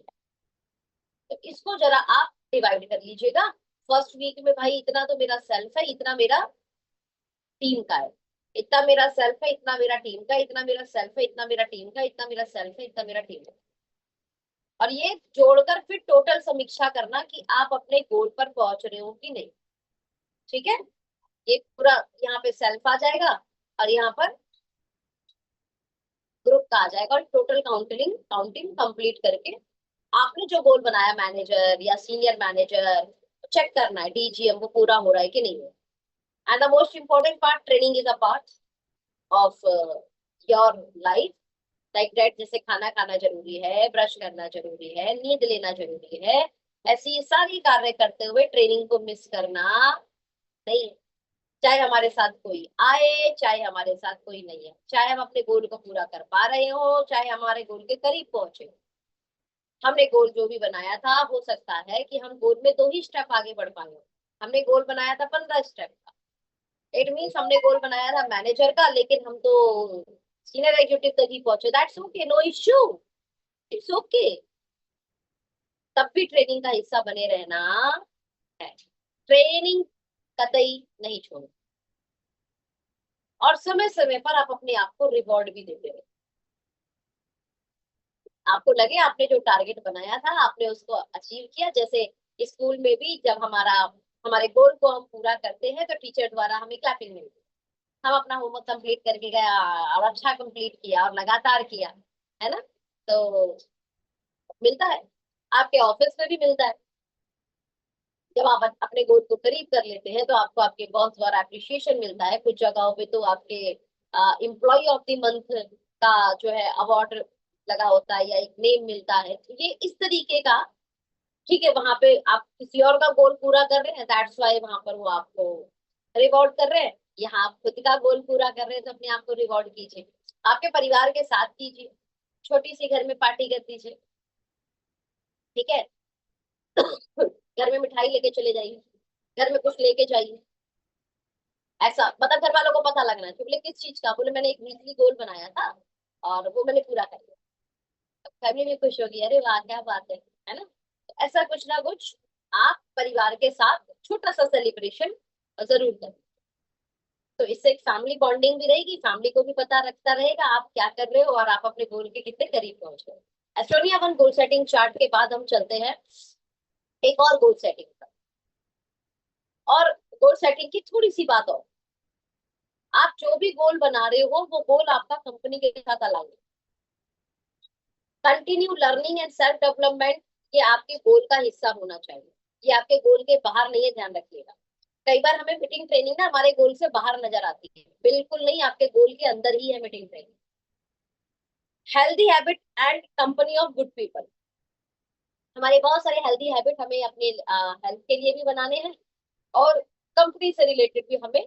तो इसको जरा आप डिवाइड कर लीजिएगा। फर्स्ट वीक में भाई इतना तो मेरा सेल्फ है, इतना मेरा टीम का है, इतना मेरा सेल्फ है, इतना मेरा टीम का, इतना मेरा सेल्फ है, इतना मेरा टीम का, इतना मेरा सेल्फ है, इतना मेरा टीम है। और ये जोड़कर फिर टोटल समीक्षा करना कि आप अपने गोल पर पहुंच रहे हो कि नहीं। ठीक है, ये पूरा यहाँ पे सेल्फ आ जाएगा और यहाँ पर ग्रुप का आ जाएगा, और टोटल काउंटिंग काउंटिंग कंप्लीट करके आपने जो गोल बनाया मैनेजर या सीनियर मैनेजर, चेक करना है डीजीएम वो पूरा हो रहा है कि नहीं है। And the most important part, training is a part of your life, like that. जैसे खाना खाना जरूरी है, ब्रश करना जरूरी है, नींद लेना जरूरी है, ऐसी सारी कार्य करते हुए ट्रेनिंग को मिस करना नहीं है। चाहे हमारे साथ कोई आए, चाहे हमारे साथ कोई नहीं है, चाहे हम अपने गोल को पूरा कर पा रहे हो, चाहे हमारे गोल के करीब पहुंचे। हमने गोल जो भी बनाया था, हो सकता है कि हम गोल में दो ही स्टेप आगे बढ़ पाए। हमने गोल बनाया था 15 स्टेप का, इट मीन्स हमने गोल बनाया था मैनेजर का, लेकिन हम तो सीनियर एग्जीक्यूटिव तक ही पहुंचे। That's okay, no issue, it's okay. तब भी ट्रेनिंग का हिस्सा बने रहना है, ट्रेनिंग कतई नहीं छोड़ो। और समय समय पर आप अपने आप को रिवॉर्ड भी देते रहे। आपको लगे आपने जो टारगेट बनाया था आपने उसको अचीव किया। जैसे स्कूल में भी जब हमारे गोल को हम पूरा करते हैं तो टीचर द्वारा हमें क्लैपिंग मिलती है। हम अपना होमवर्क कंप्लीट करके गया और अच्छा कंप्लीट किया और लगातार किया, है ना, तो मिलता है। आपके ऑफिस में भी मिलता है। जब आप अपने गोल को करीब कर लेते हैं तो आपको आपके बॉस द्वारा अप्रिशिएशन मिलता है। कुछ जगहों पे तो आपके एम्प्लॉय ऑफ द मंथ का जो है अवार्ड लगा होता है या एक नेम मिलता है। तो ये इस तरीके का, ठीक है, वहां पे आप किसी और का गोल पूरा कर रहे हैं, दैट्स वाई वहां पर वो आपको रिवॉर्ड कर रहे हैं। यहाँ आप खुद का गोल पूरा कर रहे हैं तो अपने आप को रिवॉर्ड कीजिए। आपके परिवार के साथ कीजिए, छोटी सी घर में पार्टी कर दीजिए, ठीक है। घर में मिठाई लेके चले जाइए, घर में कुछ लेके जाइए, ऐसा मतलब घर वालों को पता लगना चाहिए। बोले किस चीज का? बोले मैंने एक वीकली गोल बनाया था और वो मैंने पूरा कर लिया। फैमिली भी खुश होगी, अरे वाह क्या बात है ना। तो ऐसा कुछ ना कुछ आप परिवार के साथ छोटा सा सेलिब्रेशन जरूर करें। तो इससे एक फैमिली बॉन्डिंग भी रहेगी, फैमिली को भी पता रखता रहेगा आप क्या कर रहे हो और आप अपने गोल के कितने करीब पहुंच रहे हो। Estonia one goal setting chart के बाद हम चलते हैं एक और गोल सेटिंग पर। और गोल सेटिंग की थोड़ी सी बात और, आप जो भी गोल बना रहे हो वो गोल आपका कंपनी के साथ अलाइन है। Continue learning and self development, ये आपके गोल का हिस्सा होना चाहिए। ये आपके गोल के बाहर नहीं है, ध्यान रखिएगा। कई बार हमें मीटिंग ट्रेनिंग ना हमारे गोल से बाहर नजर आती है, बिल्कुल नहीं, आपके गोल के अंदर ही है meeting training. Healthy habit and company of good people, हमारे बहुत सारे हेल्दी हैबिट हमें अपने हेल्थ के लिए भी बनाने हैं, और कंपनी से रिलेटेड भी हमें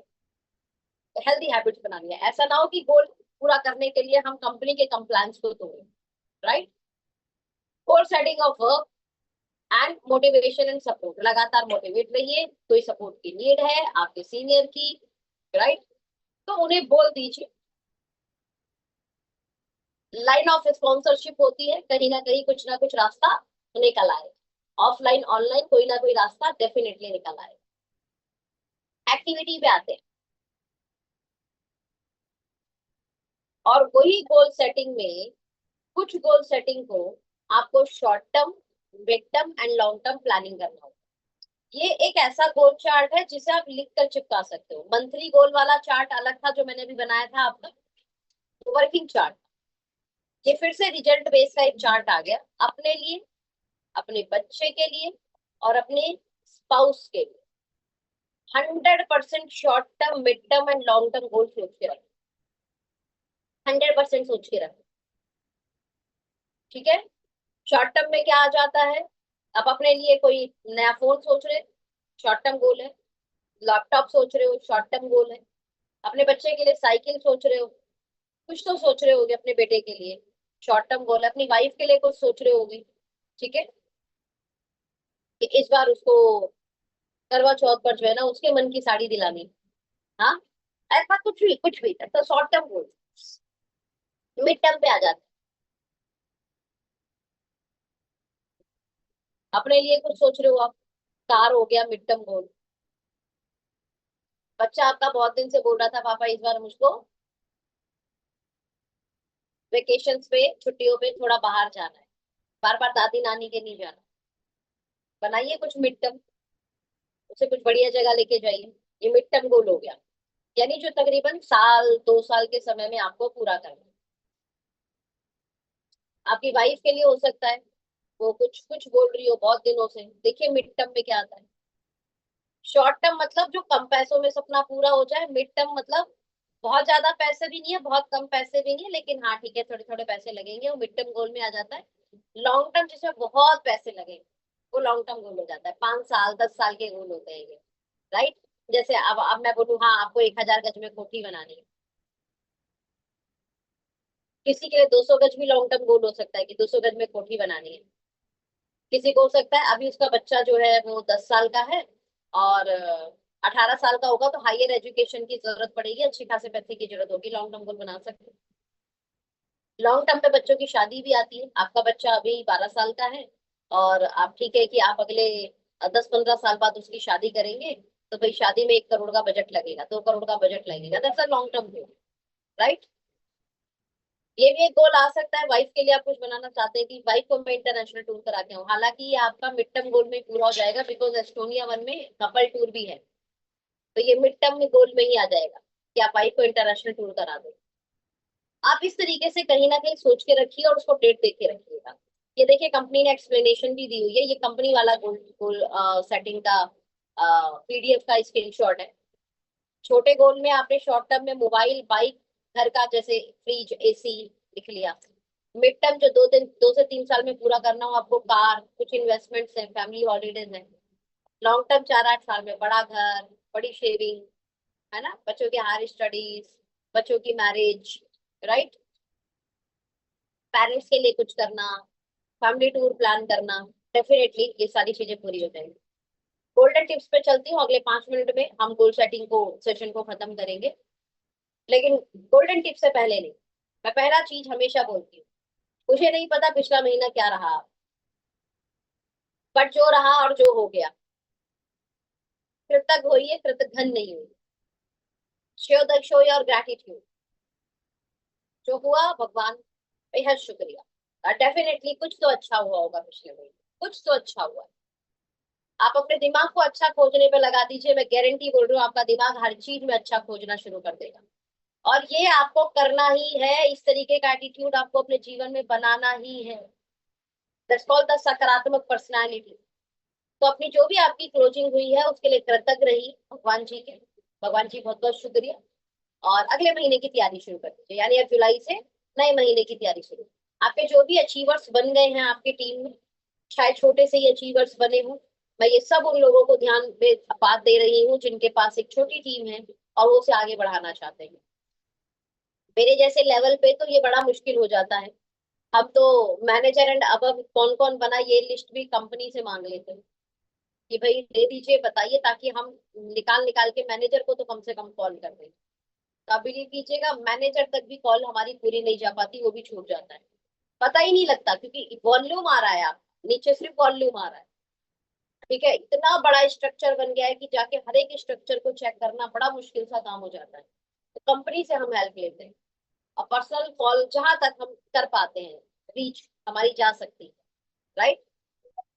हेल्दी हैबिट्स बनानी है। ऐसा ना हो कि गोल पूरा करने के लिए हम कंपनी के कंप्लायंस को तोड़ें, right. Goal setting of work and motivation and support, लगातार मोटिवेट रहिए। कोई सपोर्ट की नीड है आपके सीनियर की, राइट, तो उन्हें बोल दीजिए। लाइन ऑफ स्पॉन्सरशिप होती है, कहीं कुछ ना कुछ रास्ता निकल आए। ऑफलाइन ऑनलाइन कोई ना कोई रास्ता डेफिनेटली निकल आए। एक्टिविटी पे आते हैं, और वही गोल सेटिंग में कुछ गोल सेटिंग को आपको short term, mid term and long term planning करना होगा। ये एक ऐसा गोल चार्ट है जिसे आप लिख कर चिपका सकते हो। मंथली गोल वाला चार्ट अलग था जो मैंने अभी बनाया था आपका, वर्किंग चार्ट। ये फिर से रिजल्ट बेस का एक चार्ट आ गया, अपने लिए, अपने बच्चे के लिए और अपने स्पाउस के लिए। 100% short term, mid term and long term goal सोच के रखें, 100% सोच के रखें। ठीक है। शॉर्ट टर्म में क्या आ जाता है, आप अपने लिए कोई नया फोन सोच रहे, शॉर्ट टर्म गोल है। लैपटॉप सोच रहे हो, शॉर्ट टर्म गोल है। अपने बच्चे के लिए साइकिल सोच रहे हो, कुछ तो सोच रहे होगे अपने बेटे के लिए, शॉर्ट टर्म गोल है। अपनी वाइफ के लिए कुछ सोच रहे होगे। ठीक है, कि इस बार उसको करवा चौथ पर जो है ना उसके मन की साड़ी दिलानी। हाँ, ऐसा कुछ भी तो short term goal. Mid term पे आ जाता है, अपने लिए कुछ सोच रहे हो आप, कार हो गया मिड टर्म गोल। बच्चा आपका बहुत दिन से बोल रहा था पापा इस बार मुझको वेकेशंस पे, छुट्टियों पे थोड़ा बाहर जाना है, बार बार दादी नानी के नहीं जाना। बनाइए कुछ मिड टर्म, उसे कुछ बढ़िया जगह लेके जाइए। ये मिड टर्म गोल हो गया, यानी जो तकरीबन साल 2 साल के समय में आपको पूरा करना है। आपकी वाइफ के लिए हो सकता है वो कुछ कुछ बोल रही हो बहुत दिनों से, देखिए मिड टर्म में क्या आता है। शॉर्ट टर्म मतलब जो कम पैसों में सपना पूरा हो जाए, मिड टर्म मतलब बहुत ज्यादा पैसे भी नहीं है, बहुत कम पैसे भी नहीं है, लेकिन हाँ ठीक है थोड़े थोड़े पैसे लगेंगे, वो मिड टर्म गोल में आ जाता है। लॉन्ग टर्म जिसमें बहुत पैसे लगेंगे वो लॉन्ग टर्म गोल हो जाता है, 5 साल 10 साल के गोल होते हैं ये। राइट। जैसे अब मैं बोलूँ हाँ आपको 1,000 गज में कोठी बनानी है, किसी के लिए 200 गज भी लॉन्ग टर्म गोल हो सकता है कि 200 गज में कोठी बनानी है। किसी को हो सकता है अभी उसका बच्चा जो है वो 10 साल का है और 18 साल का होगा तो हायर एजुकेशन की जरूरत पड़ेगी, अच्छी खासे पैसे की जरूरत होगी, लॉन्ग टर्म गोल बना सकते हैं। लॉन्ग टर्म पे बच्चों की शादी भी आती है, आपका बच्चा अभी 12 साल का है और आप ठीक है कि आप अगले 10-15 साल बाद उसकी शादी करेंगे, तो भाई शादी में 1 करोड़ का बजट लगेगा, 2 करोड़ का बजट लगेगा, that's a long term goal. Right. ये भी एक गोल आ सकता है, वाइफ के लिए आप कुछ बनाना चाहते हैं कि वाइफ को मैं इंटरनेशनल टूर करा के आऊँ, हालांकि ये आपका मिड टर्म गोल में पूरा हो जाएगा बिकॉज एस्टोनिया वन में कपल टूर भी है, तो ये मिड टर्म में गोल में ही आ जाएगा कि आप वाइफ को इंटरनेशनल टूर करा दो। आप इस तरीके से कहीं ना कहीं सोच के रखिए और उसको डेट दे के रखिएगा। ये देखिए कंपनी ने एक्सप्लेनेशन भी दी हुई है, ये कंपनी वाला गोल गोल सेटिंग का पीडीएफ का स्क्रीनशॉट है। छोटे गोल में आपने शॉर्ट टर्म में मोबाइल, बाइक, घर का जैसे फ्रिज, एसी लिख लिया। मिड टर्म जो 2 से 3 साल में पूरा करना हो आपको, कार, कुछ इन्वेस्टमेंट्स है, फैमिली हॉलीडेज है। लॉन्ग टर्म 4-8 साल में बड़ा घर, बड़ी शेविंग, है ना, बच्चों की हायर स्टडीज, बच्चों की मैरिज। राइट। पेरेंट्स के लिए कुछ करना, फैमिली टूर प्लान करना, डेफिनेटली ये सारी चीजें पूरी हो जाएंगी। गोल्डन टिप्स पे चलती हूँ, अगले 5 मिनट में हम गोल सेटिंग को सेशन को खत्म करेंगे, लेकिन गोल्डन टिप से पहले नहीं, मैं पहला चीज हमेशा बोलती हूँ, मुझे नहीं पता पिछला महीना क्या रहा, बट जो रहा और जो हो गया, कृतज्ञ होइए, कृतघ्न नहीं हुई। शो योर ग्रैटिट्यूड, जो हुआ भगवान बेहद शुक्रिया, डेफिनेटली कुछ तो अच्छा हुआ होगा पिछले महीने, कुछ तो अच्छा हुआ है। आप अपने दिमाग को अच्छा खोजने पे लगा दीजिए, मैं गारंटी बोल रही हूँ आपका दिमाग हर चीज में अच्छा खोजना शुरू कर देगा। और ये आपको करना ही है, इस तरीके का एटीट्यूड आपको अपने जीवन में बनाना ही है। दैट्स कॉल्ड द सकारात्मक पर्सनालिटी। तो अपनी जो भी आपकी क्लोजिंग हुई है उसके लिए कृतज्ञ रही भगवान जी के, भगवान जी बहुत बहुत शुक्रिया। और अगले महीने की तैयारी शुरू कर दीजिए, यानी अब जुलाई से नए महीने की तैयारी शुरू। आपके जो भी अचीवर्स बन गए हैं आपकी टीम में, शायद छोटे से ही अचीवर्स बने हों, मैं ये सब उन लोगों को ध्यान में बात दे रही हूँ जिनके पास एक छोटी टीम है और वो उसे आगे बढ़ाना चाहते हैं। मेरे जैसे लेवल पे तो ये बड़ा मुश्किल हो जाता है। अब तो मैनेजर एंड अब कौन कौन बना ये लिस्ट भी कंपनी से मांग लेते हैं कि भाई दे दीजिए, बताइए, ताकि हम निकाल निकाल के मैनेजर को तो कम से कम कॉल कर दें। तो आप बिलीव कीजिएगा मैनेजर तक भी कॉल हमारी पूरी नहीं जा पाती, वो भी छूट जाता है, पता ही नहीं लगता क्योंकि वॉल्यूम आ रहा है, आप नीचे सिर्फ वॉल्यूम आ रहा है। ठीक है, इतना बड़ा स्ट्रक्चर बन गया है कि जाके हर एक स्ट्रक्चर को चेक करना बड़ा मुश्किल सा काम हो जाता है। तो कंपनी से हम हेल्प लेते हैं और पर्सनल कॉल जहां तक हम कर पाते हैं, रीच हमारी जा सकती है। राइट।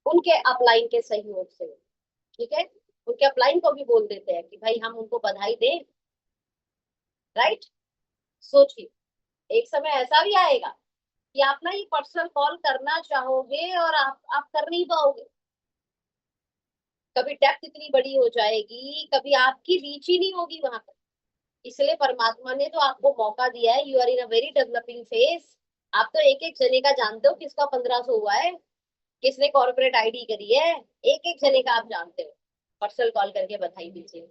उनके अपलाइन के सहयोग से। ठीक है, उनके अपलाइन को भी बोल देते हैं कि भाई हम उनको बधाई दें। राइट। सोचिए, एक समय ऐसा भी आएगा कि आप ना ये पर्सनल कॉल करना चाहोगे और आप कर नहीं पाओगे। कभी डेप्थ इतनी बड़ी हो जाएगी, कभी आपकी रीच ही नहीं होगी वहां तक। इसलिए परमात्मा ने तो आपको मौका दिया है, you are in a very developing phase. आप तो एक एक जने का जानते हो, किसका 1500 हुआ है, किसने कॉर्पोरेट आईडी करी है, एक एक जने का आप जानते हो। पर्सनल कॉल करके बधाई दीजिए।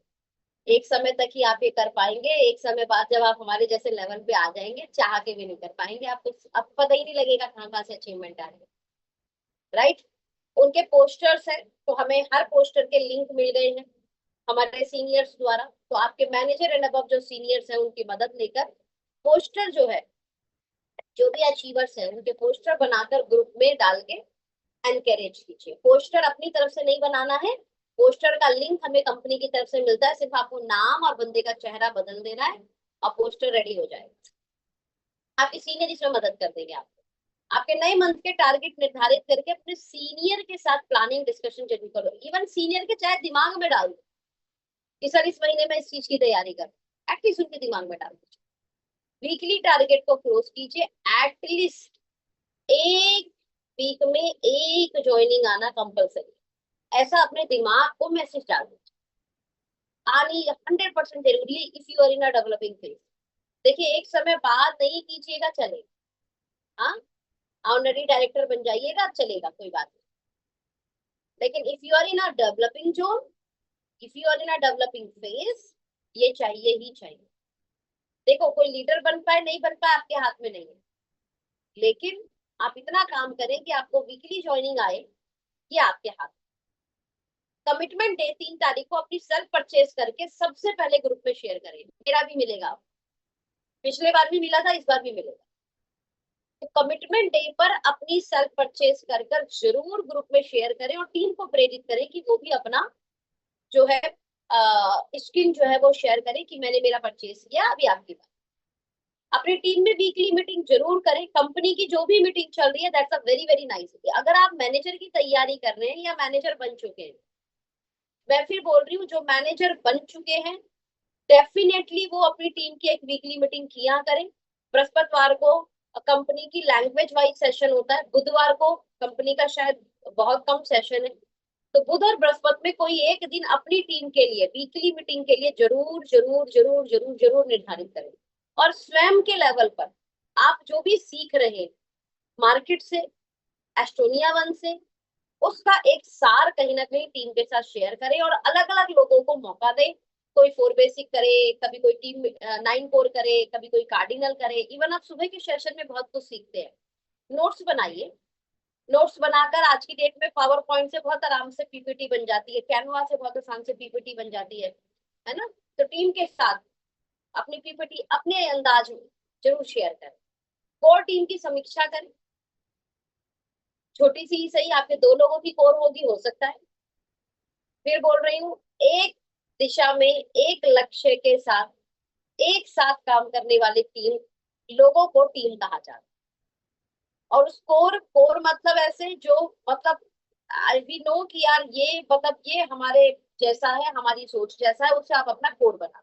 एक समय तक ही आप ये कर पाएंगे, एक समय बाद जब आप हमारे जैसे लेवल पे आ जाएंगे, चाह के भी नहीं कर पाएंगे। आपको पता ही नहीं लगेगा कहाँ कहाँ से अचीवमेंट आ रही है। राइट। उनके पोस्टर्स हैं, तो हमें हर पोस्टर के लिंक मिल गए हैं हमारे सीनियर्स द्वारा। तो आपके मैनेजर एंड अबव जो सीनियर्स हैं उनकी मदद लेकर पोस्टर जो है, जो भी अचीवर्स हैं उनके पोस्टर बनाकर ग्रुप में डाल के एनकरेज कीजिए। पोस्टर अपनी तरफ से नहीं बनाना है, पोस्टर का लिंक हमें कंपनी की तरफ से मिलता है, सिर्फ आपको नाम और बंदे का चेहरा बदल देना है और पोस्टर रेडी हो जाएगा। आपके सीनियर इसमें मदद कर देंगे आपको। आपके नए मंथ के टारगेट निर्धारित करके अपने सीनियर के साथ प्लानिंग डिस्कशन जरूर करो। इवन सीनियर के चाहे दिमाग में डाल दो कि सर इस महीने में इस चीज की तैयारी कर, एटलीस्ट उनके दिमाग में डाल दीजिए। वीकली टारगेट को क्लोज कीजिए। एटलीस्ट एक वीक में एक ज्वाइनिंग आना कंपलसरी, ऐसा अपने दिमाग को मैसेज डाल दीजिए। आनी 100% जरूरी है if you are in a developing phase. देखिए एक समय बाद नहीं कीजिएगा चलेगा, हाँ ऑनरी डायरेक्टर बन जाइएगा चलेगा, कोई बात नहीं। लेकिन if you are in a developing zone, if you are in a developing phase, ये चाहिए ही चाहिए। देखो कोई लीडर बन पाए नहीं बन पाए आपके हाथ में नहीं है, लेकिन आप इतना काम करें कि आपको वीकली ज्वाइनिंग आए, ये आपके हाथ। कमिटमेंट डे 3 तारीख को अपनी सेल्फ परचेज करके सबसे पहले ग्रुप में शेयर करें। मेरा भी मिलेगा, पिछले बार भी मिला था, इस बार भी मिलेगा। तो कमिटमेंट डे पर अपनी सेल्फ परचेज कर कर जरूर ग्रुप में शेयर करें और टीम को प्रेरित करें कि वो भी अपना जो है स्किन जो है वो शेयर करें कि मैंने मेरा परचेज किया। अभी आपकी बात, अपनी टीम में वीकली मीटिंग जरूर करें। कंपनी की जो भी मीटिंग चल रही है that's a very very nice. अगर आप मैनेजर की तैयारी कर रहे हैं या मैनेजर बन चुके हैं, मैं फिर बोल रही हूँ जो मैनेजर बन चुके हैं डेफिनेटली वो अपनी टीम की एक वीकली मीटिंग किया करें। बृहस्पतिवार को कंपनी की लैंग्वेज वाइज सेशन होता है, बुधवार को कंपनी का शायद बहुत कम सेशन है, तो बुध और बृहस्पति में कोई एक दिन अपनी टीम के लिए वीकली मीटिंग के लिए जरूर जरूर जरूर जरूर जरूर निर्धारित करें। और स्वयं के लेवल पर आप जो भी सीख रहे हैं मार्केट से, एस्टोनिया वन से, उसका एक सार कहीं ना कहीं टीम के साथ शेयर करें और अलग अलग लोगों को मौका दें। कोई 4 बेसिक करे, कभी कोई टीम 9 कोर करे, कभी कोई कार्डिनल करे। इवन आप सुबह के सेशन में बहुत कुछ सीखते हैं। नोट्स बनाइए, नोट्स बनाकर आज की डेट में पावर पॉइंट से बहुत आराम से पीपीटी बन जाती है, कैनवा से बहुत आसान से पीपीटी बन जाती है ना। तो टीम के साथ अपनी पीपीटी अपने अंदाज में जरूर शेयर करें। कोर टीम की समीक्षा करें, छोटी सी ही सही, आपके 2 लोगों की कोर होगी हो सकता है। फिर बोल रही हूँ, एक दिशा में एक लक्ष्य के साथ एक साथ काम करने वाली टीम, लोगों को टीम कहा जाता है। और कोर कोर मतलब ऐसे जो मतलब वी नो कि यार ये मतलब ये हमारे जैसा है, हमारी सोच जैसा है, उससे आप अपना कोर बना।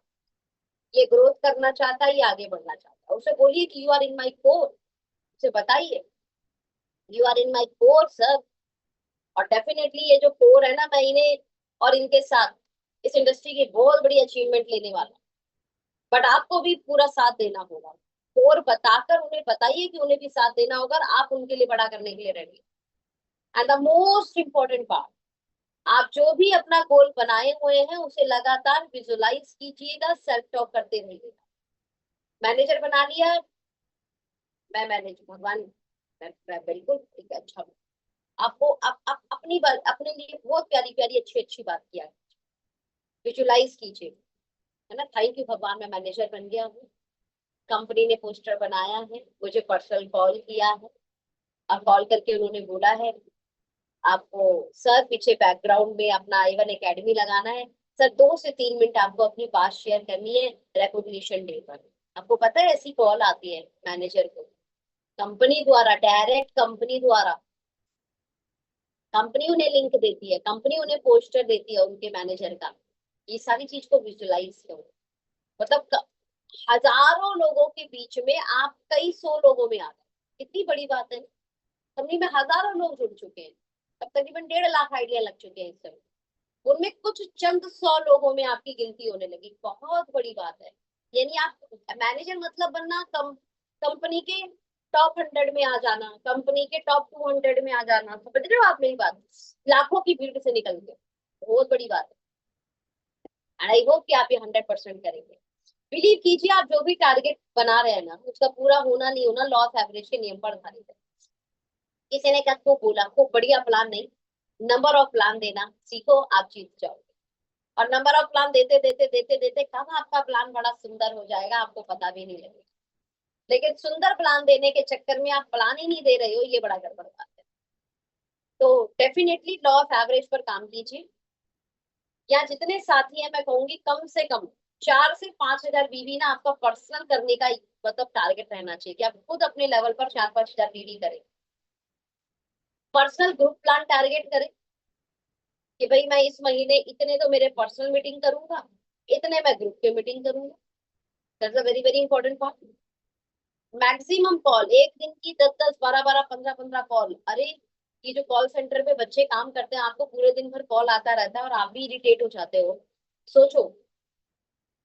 ये ग्रोथ करना चाहता है, ये आगे बढ़ना चाहता है, उसे बोलिए कि you are in my core, उसे बताइए you are in my core sir. और डेफिनेटली ये जो कोर है ना, मैं इन्हें और इनके साथ इस इंडस्ट्री की बहुत बड़ी अचीवमेंट लेने वाला, बट आपको भी पूरा साथ देना होगा। कोर बताकर उन्हें बताइए कि उन्हें भी साथ देना होगा और आप उनके लिए बड़ा करने के लिए ready. And the most important part, आप जो भी अपना गोल बनाए हुए हैं उसे लगातार विजुलाइज कीजिएगा, सेल्फ टॉक करते रहिएगा। मैनेजर बना लिया, मैं मैनेज भगवान, मैं बिल्कुल ठीक है, अच्छा। आपको आप अपनी बात अपने लिए बहुत प्यारी प्यारी अच्छी अच्छी बात किया, विजुलाइज कीजिए, है ना। थैंक यू भगवान, मैं मैनेजर बन गया हूँ, कंपनी ने पोस्टर बनाया है, मुझे पर्सनल कॉल किया है और कॉल करके उन्होंने बोला है आपको सर पीछे बैकग्राउंड में अपना इवन एकेडमी लगाना है। सर 2 से 3 मिनट आपको अपनी बात शेयर करनी है रिकॉग्निशन डे पर। आपको पता है ऐसी कॉल आती है मैनेजर को कंपनी द्वारा, डायरेक्ट कंपनी द्वारा। कंपनी उन्हें लिंक देती है, कंपनी उन्हें पोस्टर देती है उनके मैनेजर का। ये सारी चीज को विजुलाइज करो। मतलब हजारों लोगों के बीच में आप कई 100 लोगों में आ गए, कितनी बड़ी बात है। कंपनी में हजारों लोग जुड़ चुके हैं, अब तकरीबन 1.5 लाख आइडिया लग चुके हैं इस समय। उनमें कुछ चंद 100 लोगों में आपकी गिनती होने लगी, बहुत बड़ी बात है। यानी आप मैनेजर मतलब बनना, कंपनी के टॉप 100 में आ जाना, कंपनी के टॉप 200 में आ जाना, समझ रहे हो आप मेरी बात, लाखों की भीड़ से निकल के, बहुत बड़ी बात है। एंड आई होप कि आप ये 100% करेंगे। बिलीव कीजिए, आप जो भी टारगेट बना रहे हैं ना, उसका पूरा होना नहीं होना लॉ ऑफ एवरेज के नियम पर आधारित है। किसी ने क्या खूब बोला, खूब बढ़िया प्लान नहीं, नंबर ऑफ प्लान देना सीखो, आप जीत जाओगे। और नंबर ऑफ प्लान देते देते देते देते कब आपका प्लान बड़ा सुंदर हो जाएगा आपको पता भी नहीं लगेगा। लेकिन सुंदर प्लान देने के चक्कर में आप प्लान ही नहीं दे रहे हो, ये बड़ा गड़बड़ बात है। तो डेफिनेटली लॉ ऑफ एवरेज पर काम कीजिए। या जितने साथी हैं, मैं कहूंगी कम से कम 4 से 5 हजार बीवी ना आपका पर्सनल करने का मतलब टारगेट रहना चाहिए, कि आप खुद अपने लेवल पर 4-5 हजार बीवी करें। पर्सनल ग्रुप प्लान टारगेट करें कि भाई मैं इस महीने इतने तो मेरे पर्सनल मीटिंग करूंगा, इतने मैं ग्रुप के मीटिंग करूंगा। That's a very very important part. Maximum call एक दिन की 10-10, 12-12, 15-15 कॉल। अरे ये जो कॉल सेंटर पे बच्चे काम करते हैं, आपको पूरे दिन भर कॉल आता रहता है और आप भी इरिटेट हो जाते हो। सोचो,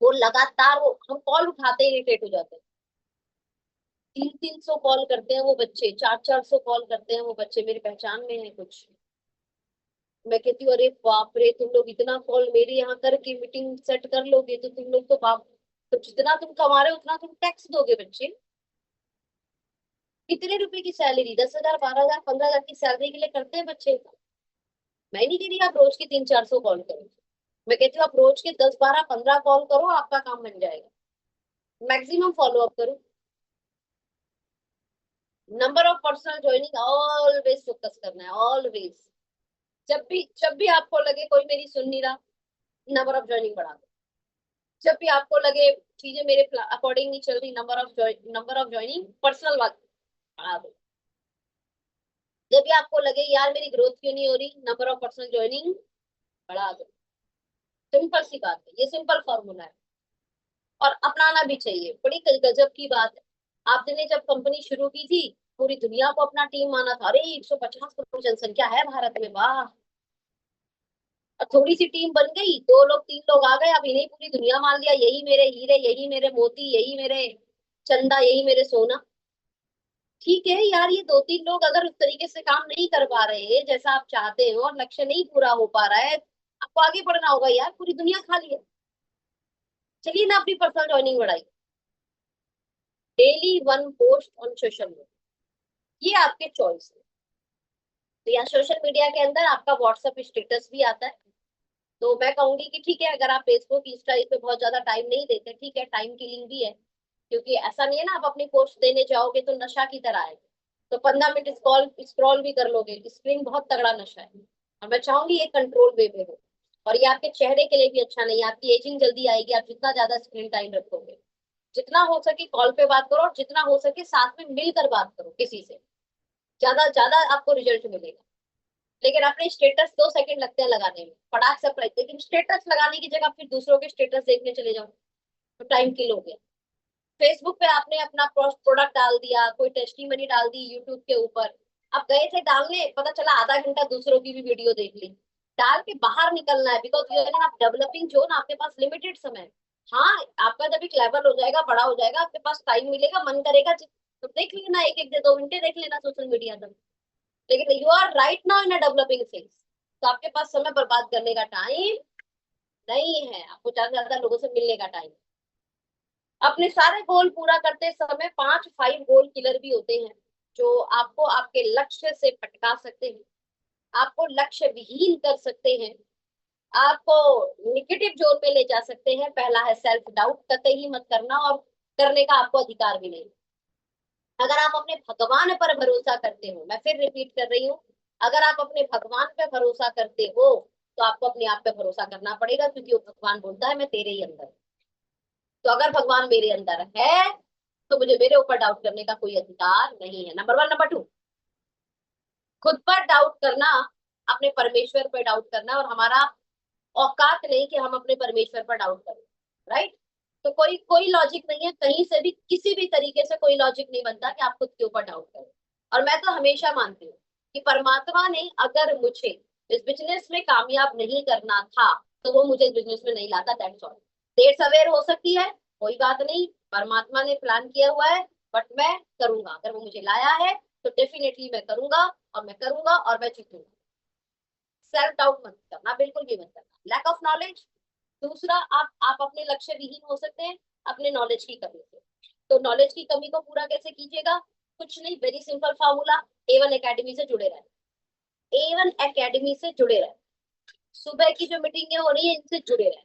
वो लगातार वो हम कॉल उठाते ही इरिटेट हो जाते हैं। 300-300 कॉल करते हैं वो बच्चे, 400-400 कॉल करते हैं वो बच्चे, मेरी पहचान में है कुछ। मैं कहती हूँ अरे बाप रे, तुम लोग इतना कॉल मेरे यहाँ करके मीटिंग सेट कर लोगे तो तुम लोग तो बाप, तो जितना तुम कमा रहे हो उतना तुम टैक्स दोगे बच्चे। कितने रुपए की सैलरी, 10 हजार, 12 हजार, 15 हजार की सैलरी के लिए करते हैं बच्चे। मैं नहीं कह रही आप रोज के 300-400 कॉल करो, मैं कहती हूँ आप रोज के 10-12-15 कॉल करो, आपका काम बन जाएगा। मैक्सिमम फॉलो अप करो। Number of personal joining always focus करना है, ऑलवेज। जब भी आपको लगे कोई मेरी सुन नहीं रहा, नंबर ऑफ ज्वाइनिंग बढ़ा दो। जब भी आपको लगे चीजें मेरे अकॉर्डिंग नहीं चल रही, नंबर ऑफ ज्वाइनिंग पर्सनल बढ़ा दो। जब भी आपको लगे यार मेरी ग्रोथ क्यों नहीं हो रही, नंबर ऑफ पर्सनल ज्वाइनिंग बढ़ा दो। सिंपल सी बात है, ये सिंपल फॉर्मूला है और अपनाना भी चाहिए। बड़ी गजब की बात है, आपने जब कंपनी शुरू की थी पूरी दुनिया को अपना टीम माना था, अरे 150 करोड़ जनसंख्या है भारत में, वाह। और थोड़ी सी टीम बन गई, 2 लोग 3 लोग आ गए, अब इन्हें पूरी दुनिया मान लिया, यही मेरे हीरे, यही मेरे मोती, यही मेरे चंदा, यही मेरे सोना। ठीक है यार, ये 2-3 लोग अगर उस तरीके से काम नहीं कर पा रहे जैसा आप चाहते हो और लक्ष्य नहीं पूरा हो पा रहा है, आपको आगे बढ़ना होगा यार, पूरी दुनिया खाली है। चलिए ना, अपनी पर्सनल ज्वाइनिंग बढ़ाई, daily 1 post on social media, ये आपके चॉइस है। तो यहाँ सोशल मीडिया के अंदर आपका व्हाट्सएप स्टेटस भी आता है। तो मैं कहूंगी कि ठीक है, अगर आप फेसबुक इंस्टा इस पे बहुत ज्यादा टाइम नहीं देते, ठीक है, टाइम किलिंग भी है। क्योंकि ऐसा नहीं है ना आप अपनी पोस्ट देने जाओगे तो नशा की तरह है, तो 15 मिनट स्क्रॉल स्क्रॉल भी कर लोगे, स्क्रीन बहुत तगड़ा नशा है। और मैं चाहूंगी ये कंट्रोल वे में हो। और ये आपके चेहरे के लिए भी अच्छा नहीं है, आपकी एजिंग जल्दी आएगी आप जितना ज्यादा स्क्रीन टाइम रखोगे। जितना हो सके कॉल पे बात करो, और जितना हो सके साथ में मिलकर बात करो किसी से, ज्यादा ज्यादा आपको रिजल्ट मिलेगा। लेकिन अपने स्टेटस 2 सेकंड लगते हैं लगाने में, फटाक से अप्लाई, लेकिन स्टेटस लगाने की जगह फिर दूसरों के स्टेटस देखने चले जाओ तो टाइम किल हो गया। फेसबुक पे आपने अपना प्रोडक्ट डाल दिया, कोई टेस्टिमनी डाल दी यूट्यूब के ऊपर, आप गए थे डालने, पता चला आधा घंटा दूसरों की भी वीडियो देख ली। डाल के बाहर निकलना है, बिकॉज यू आर आप डेवलपिंग जोन, आपके पास लिमिटेड समय है। हाँ, आपका जब एक लेवल हो जाएगा, बड़ा हो जाएगा, आपके पास टाइम मिलेगा, मन करेगा तो देख लेना, एक एक 2 घंटे देख लेना सोशल मीडिया पर। लेकिन you are right now in a developing phase, तो आपके पास समय बर्बाद करने का टाइम नहीं है, आपको ज्यादा से ज्यादा लोगों से मिलने का टाइम। अपने सारे गोल पूरा करते समय 5 5 गोल किलर भी होते हैं, जो आपको आपके लक्ष्य से भटका सकते हैं, आपको लक्ष्य विहीन कर सकते हैं, आपको निगेटिव जोन में ले जा सकते हैं। पहला है सेल्फ डाउट, कतई मत करना, और करने का आपको अधिकार भी नहीं। अगर आप अपने भगवान पर भरोसा करते हो, मैं फिर रिपीट कर रही हूँ, अगर आप अपने भगवान पे भरोसा करते हो तो आपको अपने आप पे भरोसा करना पड़ेगा, क्योंकि वो भगवान बोलता है मैं तेरे ही अंदर हूं। तो अगर भगवान मेरे अंदर है तो मुझे मेरे ऊपर डाउट करने का कोई अधिकार नहीं है। नंबर 1। नंबर 2, खुद पर डाउट करना, अपने परमेश्वर पर डाउट करना, और हमारा औकात नहीं कि हम अपने परमेश्वर पर डाउट करें, राइट। तो कोई कोई लॉजिक नहीं है कहीं से भी, किसी भी तरीके से कोई लॉजिक नहीं बनता कि आप खुद के ऊपर डाउट करें। और मैं तो हमेशा मानती हूँ कि परमात्मा ने अगर मुझे इस बिजनेस में कामयाब नहीं करना था तो वो मुझे इस बिजनेस में नहीं लाता, दैट्स ऑल। देर सवेर हो सकती है, कोई बात नहीं, परमात्मा ने प्लान किया हुआ है, बट मैं करूंगा। अगर वो मुझे लाया है तो डेफिनेटली मैं करूंगा, और मैं करूंगा और मैं जीतूंगा। सेल्फ डाउट मत करना, बिल्कुल भी मत करना। Lack of knowledge. दूसरा, आप अपने लक्ष्य विहीन हो सकते हैं अपने नॉलेज की कमी से। तो नॉलेज की कमी को पूरा कैसे कीजिएगा? कुछ नहीं, very simple formula, A1 academy से जुड़े रहे। A1 एकेडमी से जुड़े रहे, सुबह की जो मीटिंगें हो रही है इनसे जुड़े रहे।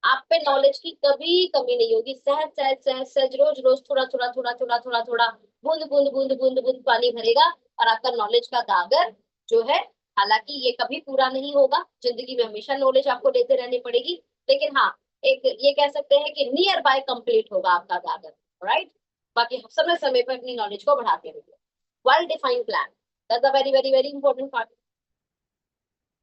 आप पे नॉलेज की कभी कमी नहीं होगी। सहज सहज सहज सहज, रोज रोज थोड़ा थोड़ा थोड़ा थोड़ा थोड़ा थोड़ा, बूंद बूंद बूंद बूंद बूंद पानी भरेगा और आपका नॉलेज का गागर जो है, हालांकि ये कभी पूरा नहीं होगा, जिंदगी में हमेशा नॉलेज आपको लेते रहनी पड़ेगी, लेकिन हाँ, एक ये कह सकते हैं कि नियर बाय कंप्लीट होगा आपका गागर। राइट। बाकी समय समय पर अपनी नॉलेज को बढ़ाते रहिए। Well defined plan, that's a very very very important part.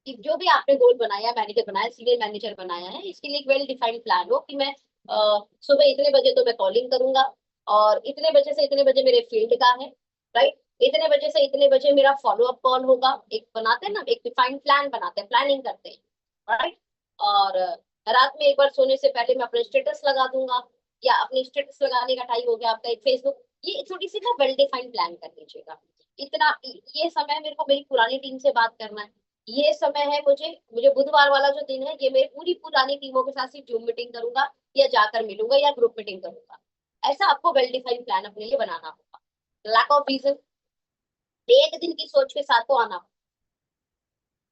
कि जो भी आपने गोल बनाया, मैनेजर बनाया, सीनियर मैनेजर बनाया है, इसके लिए एक वेल डिफाइंड प्लान हो कि मैं सुबह इतने बजे तो मैं कॉलिंग करूंगा, और इतने बजे से इतने बजे मेरे फील्ड का है। राइट। इतने बजे से इतने बजे मेरा फॉलो अप कॉल होगा। एक बनाते हैं ना, एक डिफाइंड प्लान बनाते हैं, प्लानिंग करते हैं। राइट। और रात में एक बार सोने से पहले मैं अपने स्टेटस लगा दूंगा, या अपने स्टेटस लगाने का टाइम हो गया आपका एक फेसबुक, ये छोटी सी ना वेल डिफाइंड प्लान कर लीजिएगा। इतना, ये समय मेरे को मेरी पुरानी टीम से बात करना है, ये समय है मुझे मुझे बुधवार वाला जो दिन है, ये मेरी पूरी पुरानी टीमों के साथ सिर्फ जूम मीटिंग करूंगा, या जाकर मिलूंगा, या ग्रुप मीटिंग करूंगा। ऐसा आपको वेल डिफाइंड प्लान अपने लिए बनाना होगा। लैक ऑफ विजन, एक दिन की सोच के साथ तो आना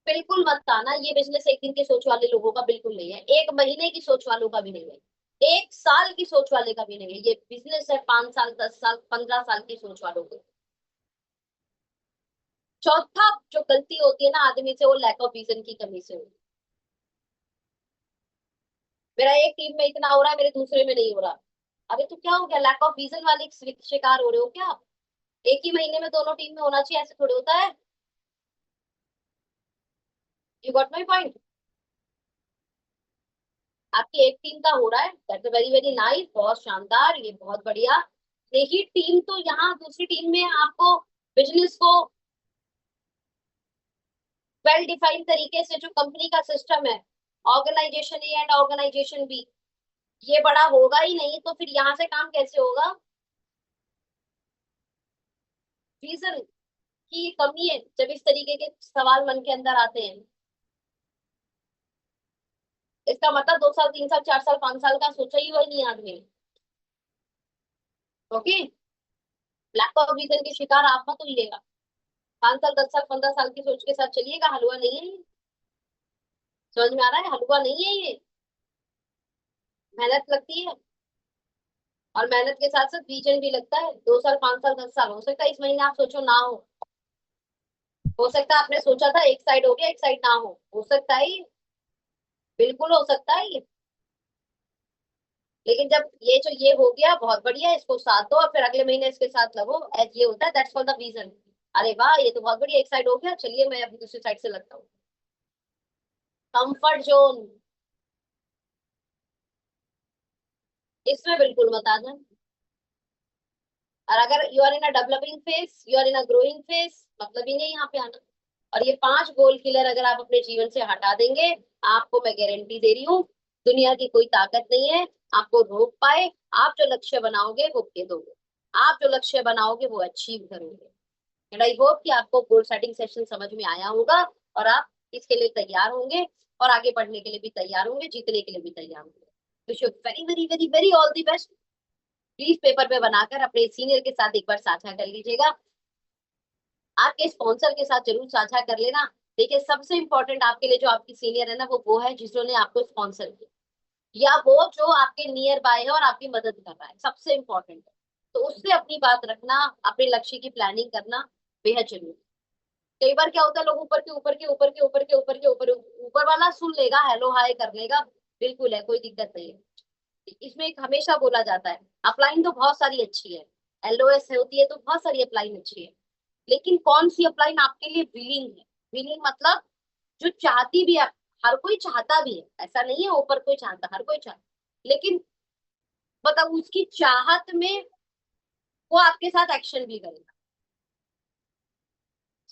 बिल्कुल मत आना। ये बिजनेस एक दिन की सोच वाले लोगों का बिल्कुल नहीं है, एक महीने की सोच वालों का भी नहीं है, एक साल की सोच वाले का भी नहीं है। ये बिजनेस है 5 साल, 10 साल, 15 साल की सोच वालों को। चौथा जो गलती होती है ना आदमी से, वो लैक ऑफ विजन की कमी से होती है। मेरा एक टीम में इतना हो रहा है, मेरे दूसरे में नहीं हो रहा। अबे तो क्या हो गया? लैक ऑफ विजन वाले शिकार हो रहे हो क्या आप? एक ही महीने में दोनों टीम में होना चाहिए, ऐसे थोड़ी होता है। You got my point? आपकी एक टीम का हो रहा है, दैट्स वेरी वेरी नाइस, बहुत शानदार, ये बहुत बढ़िया। देखिए टीम तो यहाँ दूसरी टीम में आपको बिजनेस को वेल डिफाइंड तरीके से, जो कंपनी का सिस्टम है, organisation A and organisation B, ये बड़ा होगा ही नहीं तो फिर यहाँ से काम कैसे होगा? रीजन की कमी है जब इस तरीके के सवाल मन के अंदर आते हैं। इसका मतलब 2 साल, 3 साल, 4 साल, 5 साल का सोचा ही हुआ नहीं आदमी। ओके। ब्लैक ऑफ रीजन के शिकार आप मत होइएगा। 5 साल, 10 साल, 15 साल की सोच के साथ चलिएगा, हलवा नहीं है ये। समझ में आ रहा है? हलवा नहीं है ये, मेहनत लगती है। और मेहनत के साथ साथ विजन भी लगता है। 2 साल, 5 साल, 10 साल, हो सकता है इस महीने आप सोचो ना हो सकता है आपने सोचा था एक साइड हो गया, एक साइड ना हो सकता है ये, बिल्कुल हो सकता है ये। लेकिन जब ये हो गया, बहुत बढ़िया, इसको साथ दो और फिर अगले महीने इसके साथ लगो, ये होता है, दैट्स फॉर द रीजन। अरे वाह, ये तो बहुत बढ़िया, एक साइड हो गया, चलिए मैं अभी दूसरी साइड से लगता हूँ। कंफर्ट जोन, इसमें बिल्कुल मत आ जाए। और अगर you are in a developing phase, you are in a growing phase, मतलब ही नहीं यहाँ पे आना। और ये 5 गोल किलर अगर आप अपने जीवन से हटा देंगे, आपको मैं गारंटी दे रही हूँ, दुनिया की कोई ताकत नहीं है आपको रोक पाए। आप जो लक्ष्य बनाओगे वो भेदोगे, आप जो लक्ष्य बनाओगे वो अचीव करोगे। एंड आई होप कि आपको गोल सेटिंग सेशन समझ में आया होगा, और आप इसके लिए तैयार होंगे, और आगे बढ़ने के लिए भी तैयार होंगे, जीतने के लिए भी तैयार होंगे। Wish you very very very very all the best. Please paper पे बनाकर अपने सीनियर के साथ एक बार साझा कर लीजिएगा, आपके स्पॉन्सर के साथ जरूर साझा कर लेना। देखिए सबसे इंपॉर्टेंट आपके लिए जो आपकी सीनियर है ना, वो है जिन्होंने आपको स्पॉन्सर किया, या वो जो आपके नियर बाय है और आपकी मदद कर रहा है, सबसे इंपॉर्टेंट है। तो उससे अपनी बात रखना, अपने लक्ष्य की प्लानिंग करना बेहद जरूरी। कई बार क्या होता है, लोग ऊपर के ऊपर के ऊपर के ऊपर के ऊपर के ऊपर ऊपर वाला सुन लेगा, हेलो हाय कर लेगा, बिल्कुल है, कोई दिक्कत नहीं है। इसमें एक हमेशा बोला जाता है, अपलाइन तो बहुत सारी अच्छी है, एलओएस होती है तो बहुत सारी अपलाइन अच्छी है, लेकिन कौन सी अपलाइन आपके लिए विलिंग है? विलिंग मतलब जो चाहती भी है, हर कोई चाहता भी है, ऐसा नहीं है ऊपर कोई चाहता, हर कोई चाहता, लेकिन मतलब उसकी चाहत में वो आपके साथ एक्शन भी करेगा।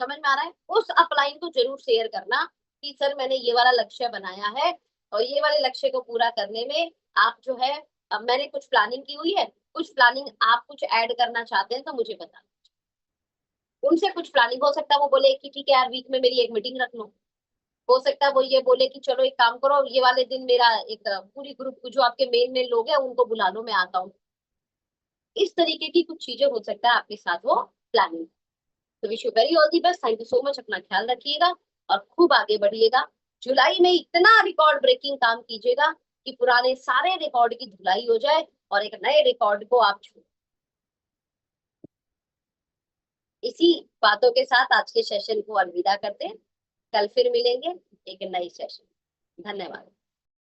समझ में आ रहा है? उस अपलाइन को जरूर शेयर करना कि सर मैंने ये वाला लक्ष्य बनाया है और ये वाले लक्ष्य को पूरा करने में आप जो है, अब मैंने कुछ प्लानिंग की हुई है, कुछ प्लानिंग आप कुछ ऐड करना चाहते हैं तो मुझे बता। उनसे कुछ प्लानिंग हो सकता है वो बोले कि ठीक है यार वीक में मेरी एक मीटिंग रख लो। हो सकता है वो ये बोले कि चलो एक काम करो, ये वाले दिन मेरा एक पूरी ग्रुप जो आपके मेन मेन लोग हैं उनको बुला लो, मैं आता हूँ। इस तरीके की कुछ चीजें हो सकता है आपके साथ वो प्लानिंग। तो wish you very all the best, thank you so much, अपना ख्याल रखिएगा और खूब आगे बढ़िएगा। जुलाई में इतना रिकॉर्ड ब्रेकिंग काम कीजिएगा कि पुराने सारे रिकॉर्ड की धुलाई हो जाए और एक नए रिकॉर्ड को आप छू। इसी बातों के साथ आज के सेशन को अलविदा करते हैं। कल फिर मिलेंगे एक नई सेशन। धन्यवाद।